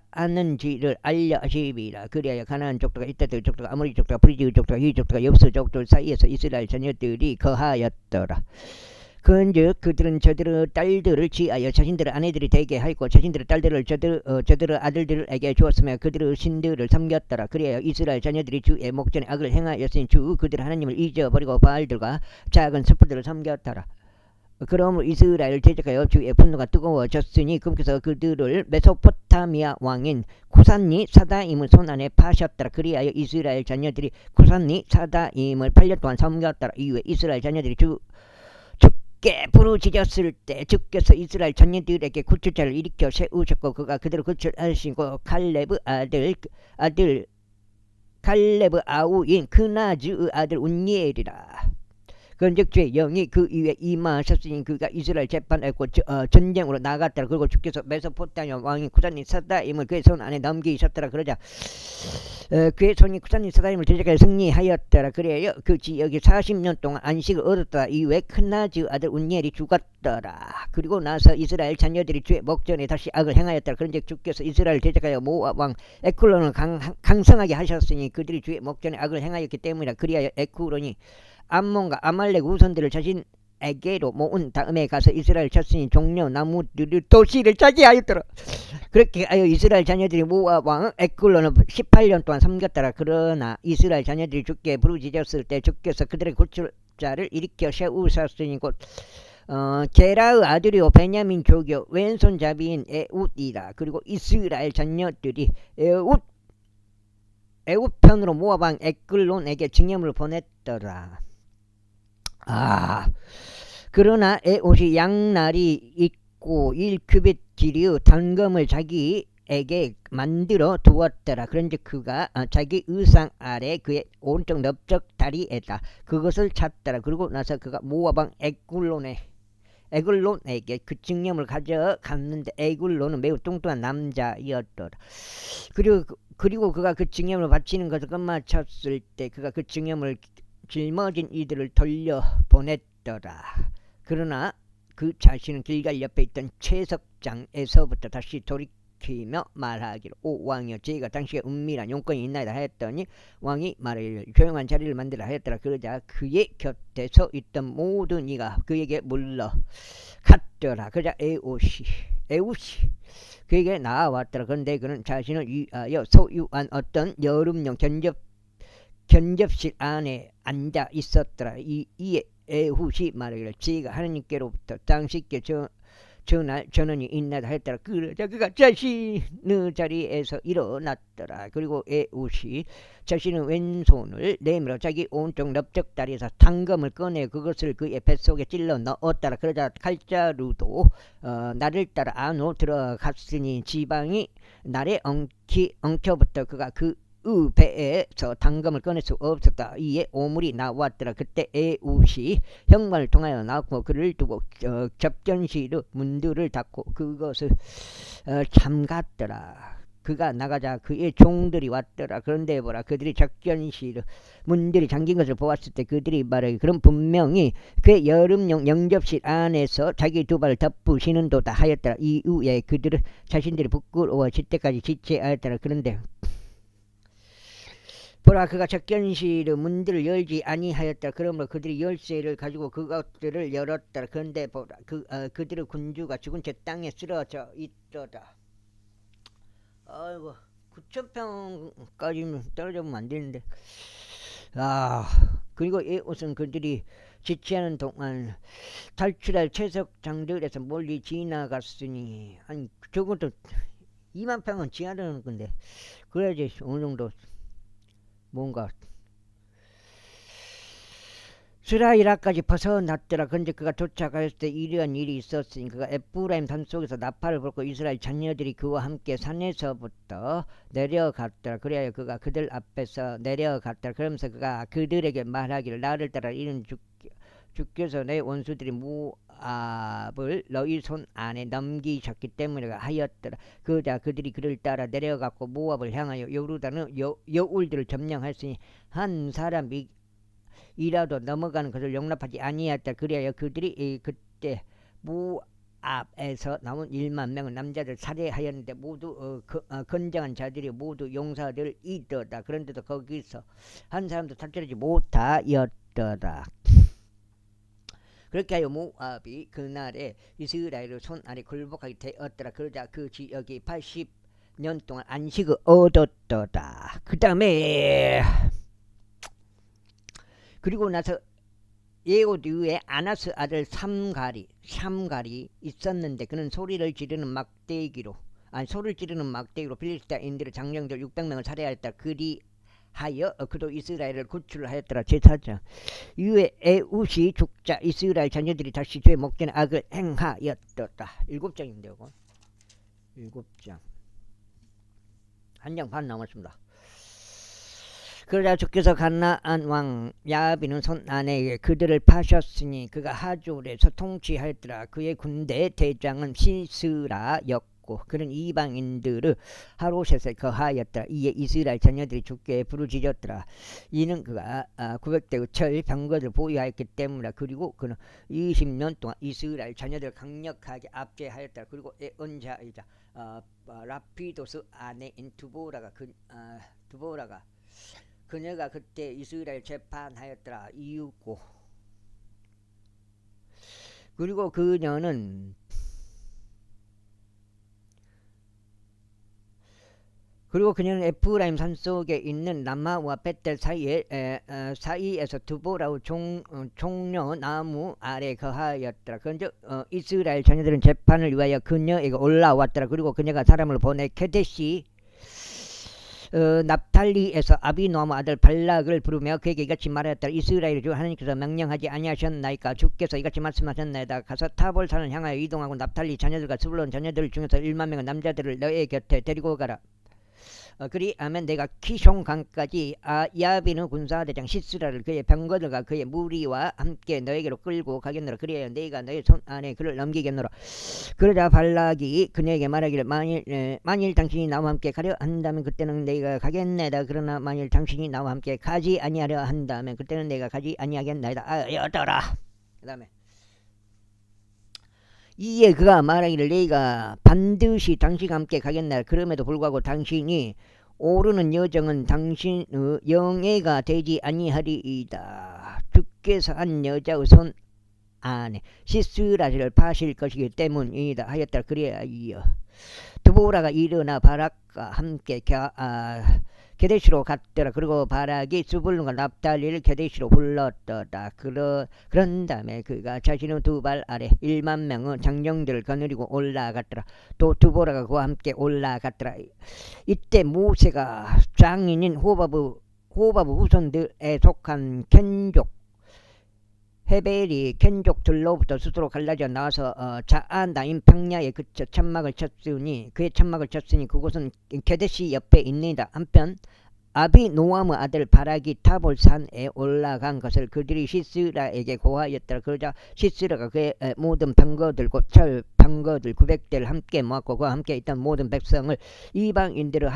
하는지를 알려 하시리라. 그리하여 가나안 족들과 히త్త들 족들과 아모리 족들과 브리지 족들과 히 족들과 여부스 족들 사이에서 이스라엘 자녀들이 거하였더라. 그런즉 그들은 저들의 딸들을 취하여 자신들의 아내들이 되게 하였고 자신들의 딸들을 저들의 아들들에게 주었으며 그들의 신들을 섬겼더라. 그리하여 이스라엘 자녀들이 주의 목전에 악을 행하였으니 주 그들 하나님을 잊어버리고 바알들과 작은 습부들을 섬겼더라. 그러므로 이스라엘 제자가여 주의 분노가 뜨거워졌으니 그분께서 그들을 메소포타미아 왕인 쿠산리 사다임의 손안에 파셨더라. 그리하여 이스라엘 자녀들이 쿠산리 사다임을 8년 동안 섬겼더라. 이후에 이스라엘 자녀들이 주께 부르짖었을 때 주께서 이스라엘 자녀들에게 구출자를 일으켜 세우셨고 그가 그들을 구출하시고 칼렙의 칼렙의 아우인 그나즈의 아들 운니엘이라. 그런즉 주의 영이 그 위에 임하셨으니 그가 이스라엘 재판하고 전쟁으로 나갔더라. 그리고 주께서 메소포타미아 왕인 쿠산리 사다임을 그의 손 안에 넘기셨더라. 그러자 그의 손이 쿠산리 사다임을 대적하여 승리하였더라. 그래야 그 지역이 40년 동안 안식을 얻었다. 이후에 크나즈 아들 운니엘이 죽었더라. 그리고 나서 이스라엘 자녀들이 주의 목전에 다시 악을 행하였더라. 그런즉 주께서 이스라엘 대적하여 모압 왕 에클론을 강성하게 하셨으니 그들이 주의 목전에 악을 행하였기 때문이라. 그리하여 에클론이 암몬과 아말렉 우선들을 자신에게로 모은 다음에 가서 이스라엘 쳤으니 종려 나무들의 도시를 차지하였더라. 그렇게 하여 이스라엘 자녀들이 모압 왕 에클론을 18년 동안 섬겼더라. 그러나 이스라엘 자녀들이 주께 부르짖었을 때 주께서 그들의 구출자를 일으켜 세우셨으니 곧 게라의 아들이요 베냐민 족이요 왼손잡이인 에웃이라. 그리고 이스라엘 자녀들이 에웃 편으로 모압 왕 에클론에게 징념을 보냈더라. 그러나 에옷이 양날이 있고 1규빗 길이의 단검을 자기에게 만들어 두었더라. 그런즉 그가 자기 의상 아래 그의 오른쪽 넓적 다리에다 그것을 찼더라. 그리고 나서 그가 모압 왕 에글론에게 그 징념을 가져갔는데 에글론은 매우 뚱뚱한 남자였더라. 그리고 그가 그 징념을 바치는 것을 끝마쳤을 때 그가 그 징념을 짊어진 이들을 돌려보냈더라. 그러나 그 자신은 길갈 옆에 있던 채석장에서부터 다시 가리키며 말하기를 오 왕이여 저희가 당시에 은밀한 용건이 있나이다 하였더니 왕이 말하기를 조용한 자리를 만들라 하였더라. 그러자 그의 곁에 서 있던 모든 이가 그에게 물러갔더라. 그러자 에웃이 그에게 나아왔더라. 그런데 그는 자신을 위하여 소유한 어떤 여름용 견접실 안에 앉아 있었더라. 이에 에훗이 말하기를 저희가 하느님께로부터 당신께 전할 전원이 있나이다 했더라. 그러자 그가 자신의 자리에서 일어났더라. 그리고 에훗이 자신의 왼손을 내밀어 자기 오른쪽 넓적다리에서 당금을 꺼내 그것을 그의 뱃속에 찔러 넣었더라. 그러자 칼자루도 날을 따라 안으로 들어갔으니 지방이 날에 엉켜부터 그가 그 배에서 당금을 꺼낼 수 없었다. 이에 오물이 나왔더라. 그때 에훗이 형관을 통하여 나왔고 그를 두고 접견실의 문들을 닫고 그것을 잠갔더라. 그가 나가자 그의 종들이 왔더라. 그런데 보라 그들이 접견실의 문들이 잠긴 것을 보았을 때 그들이 말하기 그럼 분명히 그의 여름용 영접실 안에서 자기 두 발을 덮으시는도다 하였더라. 이후에 그들은 자신들이 부끄러워질 때까지 지체하였더라. 그런데 보라 그가 접견실의 문들을 열지 아니하였다. 그러므로 그들이 열쇠를 가지고 그것들을 열었다. 그런데 보라 그들의 군주가 죽은 채 땅에 쓰러져 있더라. 아이고 9,000평까지는 떨어져보면 안 되는데 그리고 에훗은 그들이 지체하는 동안 탈출할 채석장들에서 멀리 지나갔으니 아니 적어도 2만 평은 지하라는 건데 그래야지 어느 정도 뭔가 스라이라까지 벗어났더라. 그런데 그가 도착하였을 때 이러한 일이 있었으니 그가 에프라임 산속에서 나팔을 불고 이스라엘 자녀들이 그와 함께 산에서부터 내려갔더라. 그래야 그가 그들 앞에서 내려갔더라. 그러면서 그가 그들에게 말하기를 나를 따라 이는 주께서 내 원수들이 모압을 너희 손 안에 넘기셨기 때문에 하였더라. 그러자 그들이 그를 따라 내려갔고 모압을 향하여 요르단의 여울들을 점령하였으니 한 사람이 이라도 넘어가는 것을 용납하지 아니하였다. 그리하여 그들이 그때 모압에서 나온 1만 명의 남자들 살해하였는데 모두 건장한 자들이 모두 용사들이더라. 그런데도 거기서 한 사람도 탈출하지 못하였더라. 그렇게 하여 모압이 그날에 이스라엘의 손 아래 굴복하게 되었더라. 그러자 그 지역이 80년 동안 안식을 얻었더라. 그 다음에 그리고 나서 예후 이후에 아나스 아들 샴갈이 있었는데 그는 소리를 지르는 막대기로 필리스타인들의 장령들 600명을 살해하였다. 그리하여 그도 이스라엘을 구출하였더라. 제4장 이후에 에훗이 죽자 이스라엘 자녀들이 다시 죄 목전에 악을 행하였더라. 7장인데요. 7장 한 장 반 남았습니다. 그러자 주께서 가나안 왕 야비는 손 안에 그들을 파셨으니 그가 하졸에서 통치하였더라. 그의 군대 대장은 시스라였고 그는 이방인들의 하롯에 거하였더라. 이에 이스라엘 자녀들이 주께 부르짖었더라. 이는 그가 900대의 철 병거를 보유하였기 때문이라. 그리고 그는 20년 동안 이스라엘 자녀들을 강력하게 압제하였더라. 그리고 언자이자 라피도스 아내인 두보라가 그녀가 그때 이스라엘 재판하였더라. 이유고 그리고 그녀는 에프라임 산속에 있는 라마와 벳델 사이에서 두보라의 종려 나무 아래 거하였더라. 그런즉 이스라엘 자녀들은 재판을 위하여 그녀에게 올라왔더라. 그리고 그녀가 사람을 보내 케데시 납탈리에서 아비노아무 아들 발락을 부르며 그에게 이같이 말하였더라. 이스라엘의 주 하나님께서 명령하지 아니하셨나이까? 주께서 이같이 말씀하셨나이다. 가서 타볼산을 향하여 이동하고 납탈리 자녀들과 스불론 자녀들 중에서 1만 명의 남자들을 너의 곁에 데리고 가라. 그리하면 내가 키숑강까지 야빈의 군사대장 시스라를 그의 병거들과 그의 무리와 함께 너에게로 끌고 가겠노라. 그리하여 네가 너의 손 안에 그를 넘기겠노라. 그러자 발락이 그녀에게 말하기를 만일 당신이 나와 함께 가려 한다면 그때는 내가 가겠나이다. 그러나 만일 당신이 나와 함께 가지 아니하려 한다면 그때는 내가 가지 아니하겠나이다. 여더라. 그 다음에 이에 그가 말하기를 내가 반드시 당신과 함께 가겠나. 그럼에도 불구하고 당신이 오르는 여정은 당신의 영예가 되지 아니하리이다. 주께서 한 여자의 손 안에 시스라를 파실 것이기 때문이다 하였다. 그리하여 드보라가 일어나 바락과 함께 게데시로 갔더라. 그리고 바락이 스불론과 납달리를 게데시로 불렀더라. 그런 다음에 그가 자신의 두 발 아래 1만 명의 장정들을 거느리고 올라갔더라. 또 드보라가 그와 함께 올라갔더라. 이때 모세가 장인인 호바브 후손들에 속한 켄족 헤벨이 켄족들로부터 스스로 갈라져 나와서 자아나임 평야에 그쳐 천막을 쳤으니 그곳은 게데시 옆에 있느니라. 한편 아비노아의 아들 바락이 타볼산에 올라간 것을 그들이 시스라에게 고하였더라. 그러자 시스라가 그의 모든 병거들 곧 철 병거들 900대를 함께 모았고 그와 함께 있던 모든 백성을 이방인들을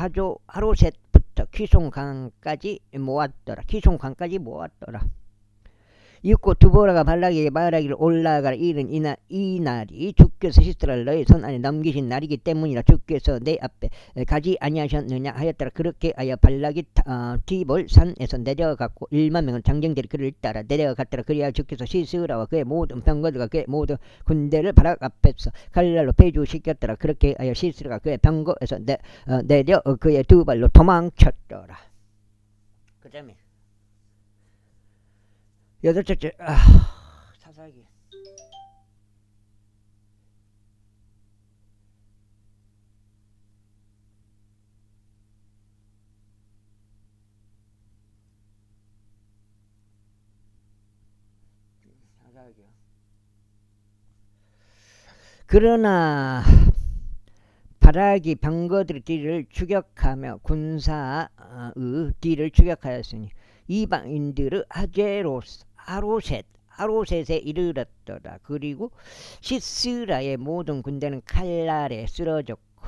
하로셋부터 키송강까지 모았더라. 이윽고 드보라가 발락에게 말하기를 올라가라. 이는 이날이 주께서 시스라를 너의 손 안에 넘기신 날이기 때문이라. 주께서 내 앞에 가지 아니하셨느냐 하였더라. 그렇게 하여 발락이 디볼 산에서 내려갔고 1만 명은 장정들이 그를 따라 내려갔더라. 그리하여 주께서 시스라와 그의 모든 병거들과 그의 모든 군대를 바락 앞에서 칼날로 폐주시켰더라. 그렇게 하여 시스라가 그의 병거에서 내려 그의 두 발로 도망쳤더라. 그 다음에 여덟째 사사기 그러나 바락이 병거들의 뒤를 추격하며 군사의 뒤를 추격하였으니 이방인들의 아로셋에 이르렀더라. 그리고 시스라의 모든 군대는 칼날에 쓰러졌고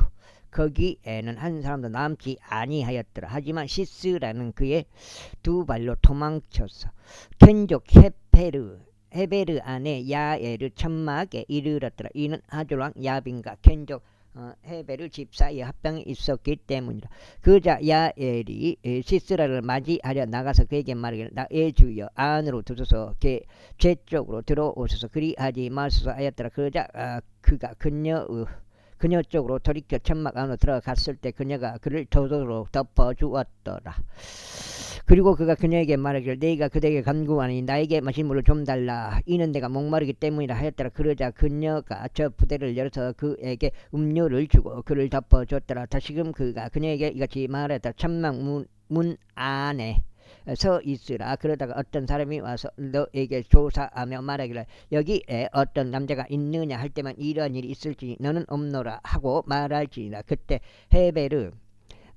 거기에는 한 사람도 남지 아니하였더라. 하지만 시스라는 그의 두 발로 도망쳐서 켄족 헤베르 안에 야엘의 천막에 이르렀더라. 이는 아졸왕 야빈과 켄족 헤베르 집 사이에 합병이 있었기 때문이라. 그자 야엘이 시스라를 맞이하려 나가서 그에게 말하기를 나의 주여 안으로 들어서 제 쪽으로 들어오소서. 그리하지 마소서 하였더라. 그러자 그가 그녀 쪽으로 돌이켜 천막 안으로 들어갔을 때 그녀가 그를 도도로 덮어주었더라. 그리고 그가 그녀에게 말하기를 내가 그대에게 간구하니 나에게 마실 물을 좀 달라. 이는 내가 목마르기 때문이라 하였더라. 그러자 그녀가 저 부대를 열어서 그에게 음료를 주고 그를 덮어줬더라. 다시금 그가 그녀에게 이같이 말했다. 천막 문 안에 서 있으라. 그러다가 어떤 사람이 와서 너에게 조사하며 말하기를 여기에 어떤 남자가 있느냐 할 때만 이러한 일이 있을지 너는 없노라 하고 말할지니라. 그때 헤베르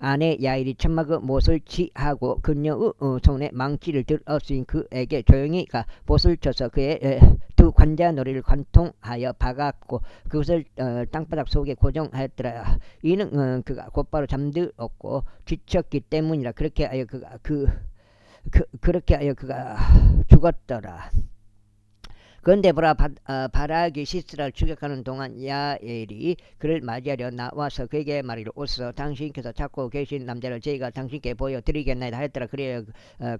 아내 야일이 천막의 못을 취하고 그녀의 손에 망치를 들었으니 그에게 조용히 가 못을 쳐서 그의 두 관자놀이를 관통하여 박았고 그것을 땅바닥 속에 고정하였더라. 이는 그가 곧바로 잠들었고 지쳤기 때문이라. 그렇게 하여 그가 죽었더라. 그런데 보라 바락이 시스라를 추격하는 동안 야엘이 그를 맞이하려 나와서 그에게 말하기를 오소서. 당신께서 찾고 계신 남자를 저희가 당신께 보여드리겠나이다 하였더라. 그래야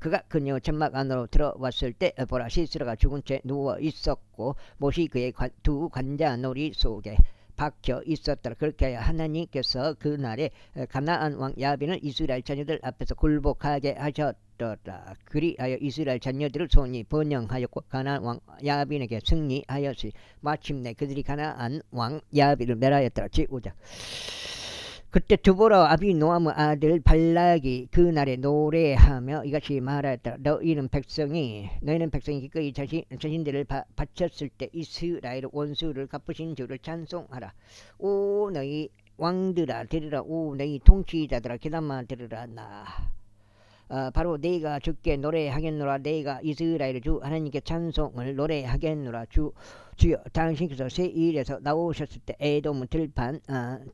그가 그녀 천막 안으로 들어왔을 때 보라 시스라가 죽은 채 누워 있었고 못이 그의 두 관자놀이 속에 박혀 있었더라. 그렇게 하여 하나님께서 그날에 가나안 왕 야빈을 이스라엘 자녀들 앞에서 굴복하게 하셨더라. 그리하여 이스라엘 자녀들을 손이 번영하였고 가나안 왕 야빈에게 승리하였으니 마침내 그들이 가나안 왕 야빈을 멸하였더라. 제5장 그때 드보라와 아비노함의 아들 발락이 그날에 노래하며 이같이 말하였더라. 너희는 백성이 기꺼이 자신들을 바쳤을 때 이스라엘 원수를 갚으신 주를 찬송하라. 오 너희 왕들아 들으라. 오 너희 통치자들아 귀담아 들으라. 바로 네가 주께 노래하겠노라. 네가 이스라엘 주 하나님께 찬송을 노래하겠노라. 주여 당신께서 세일에서 나오셨을 때 에돔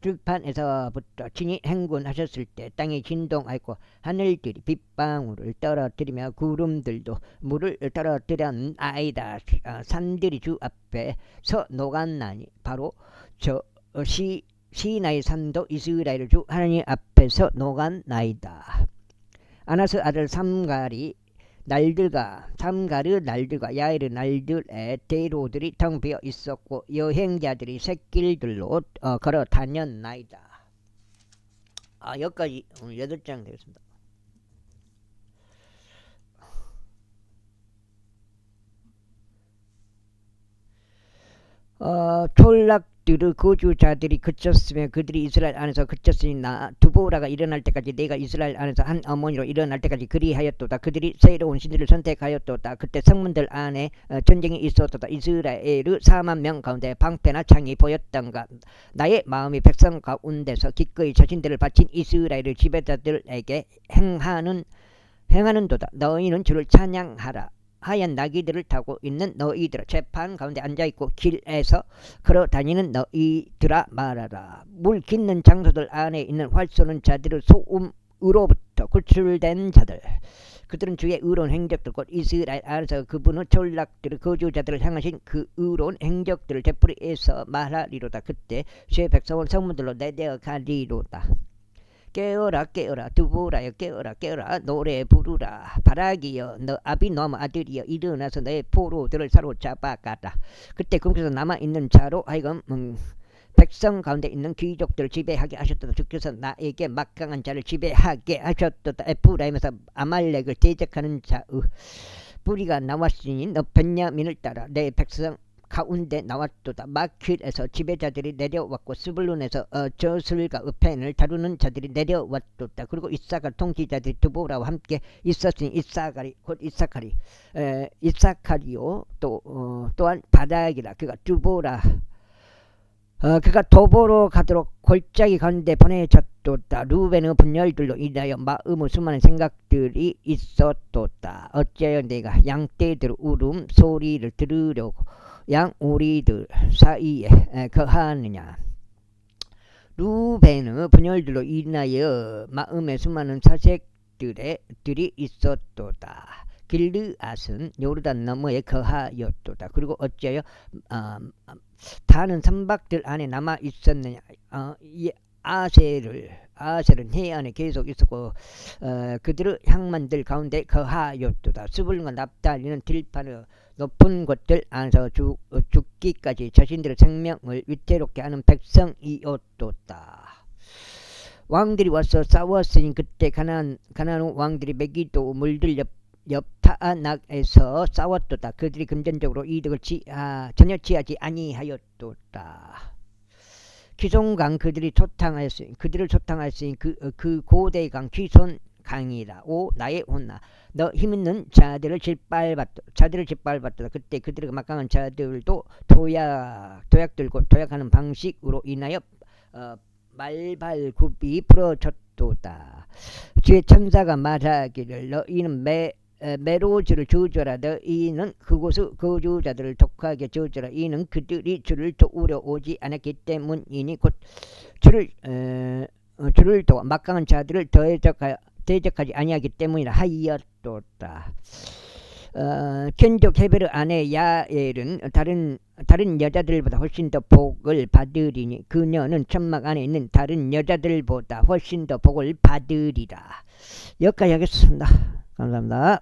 들판에서부터 친히 행군하셨을 때 땅이 진동하였고 하늘들이 빗방울을 떨어뜨리며 구름들도 물을 떨어뜨렸나이다. 산들이 주 앞에서 녹았나니 바로 저 시나이 산도 이스라엘 주 하나님 앞에서 녹았나이다. 아나스 아들 삼가르 날들과 야이르 날들의 대로들이 텅 비어 있었고 여행자들이 샛길들로 걸어 다녔나이다. 여기까지 오늘 8장 되겠습니다. 촌락들의 거주자들이 그쳤으며 그들이 이스라엘 안에서 그쳤으니 두보라가 일어날 때까지 내가 이스라엘 안에서 한 어머니로 일어날 때까지 그리하였도다. 그들이 새로운 신들을 선택하였도다. 그때 성문들 안에 전쟁이 있었도다. 이스라엘의 4만 명 가운데 방패나 창이 보였던가. 나의 마음이 백성 가운데서 기꺼이 자신들을 바친 이스라엘의 지배자들에게 행하는도다. 너희는 주를 찬양하라. 하얀 나귀들을 타고 있는 너희들아, 재판 가운데 앉아있고 길에서 걸어다니는 너희들아 말하라. 물 깃는 장소들 안에 있는 활 쏘는 자들의 소음으로부터 구출된 자들, 그들은 주의 의로운 행적들 곧 이스라엘 안에서 그분의 촌락들의 거주자들을 향하신 그 의로운 행적들을 되풀이해서 말하리로다. 그때 주의 백성은 성문들로 내려가리로다. 깨어라 깨어라 두보라여 깨어라 노래 부르라. 바라기여 너 아비노am 아들이여 일어나서 너의 포로들을 사로잡아가라. 그때 금께서 남아있는 자로 하여금 백성 가운데 있는 귀족들을 지배하게 하셨도다. 주께서 나에게 막강한 자를 지배하게 하셨도다. 에프라임에서 아말렉을 대적하는 자의 뿌리가 나왔으니 너 벤야민을 따라 내 백성 가운데 나왔도다. 마킬에서 지배자들이 내려왔고 스불론에서 저슬과 으펜을 다루는 자들이 내려왔도다. 그리고 이사갈 통치자들이 두보라와 함께 있었으니 이사카리요 또한 바닥이라. 그가 두보라 그가 도보로 가도록 골짜기 가운데 보내졌도다. 루벤의 분열들로 인하여 마음의 수많은 생각들이 있었도다. 어찌하여 내가 양떼들 울음 소리를 들으려고 양오리들 사이에 거하느냐. 루벤의 분열들로 인하여 마음에 수많은 사색들이 있었도다. 길르앗은 요르단 너머에 거하였도다. 그리고 어찌하여 다는 선박들 안에 남아 있었느냐. 아셀은 해안에 계속 있었고 그들의 향만들 가운데 거하였도다. 스불과 납달리는 들판의 높은 곳들 안에서 죽기까지 자신들의 생명을 위태롭게 하는 백성이었도다. 왕들이 와서 싸웠으니 그때 가나안 왕들이 메기도 물들 옆 타아낙에서 싸웠도다. 그들이 금전적으로 이득을 전혀 취하지 아니하였도다. 기손강 그들을 초탕하였으니 그 고대 강 기손 강이라. 오 나의 혼나 너 힘있는 자들을 짓밟았도다. 그때 그들의 막강한 자들도 도약하는 방식으로 인하여 말발굽이 부러졌도다. 주의 천사가 말하기를 너희는 메로즈를 저주하라. 너희는 그곳의 거주자들을 독하게 저주하라. 이는 그들이 주를 도우려 오지 않았기 때문이니 곧 주를 도와 막강한 자들을 대적하지 아니하기 때문이라 하였도다. 견족 헤베르 아내 야엘은 다른 여자들보다 훨씬 더 복을 받으리니 그녀는 천막 안에 있는 다른 여자들보다 훨씬 더 복을 받으리라. 여기까지 하겠습니다. 감사합니다.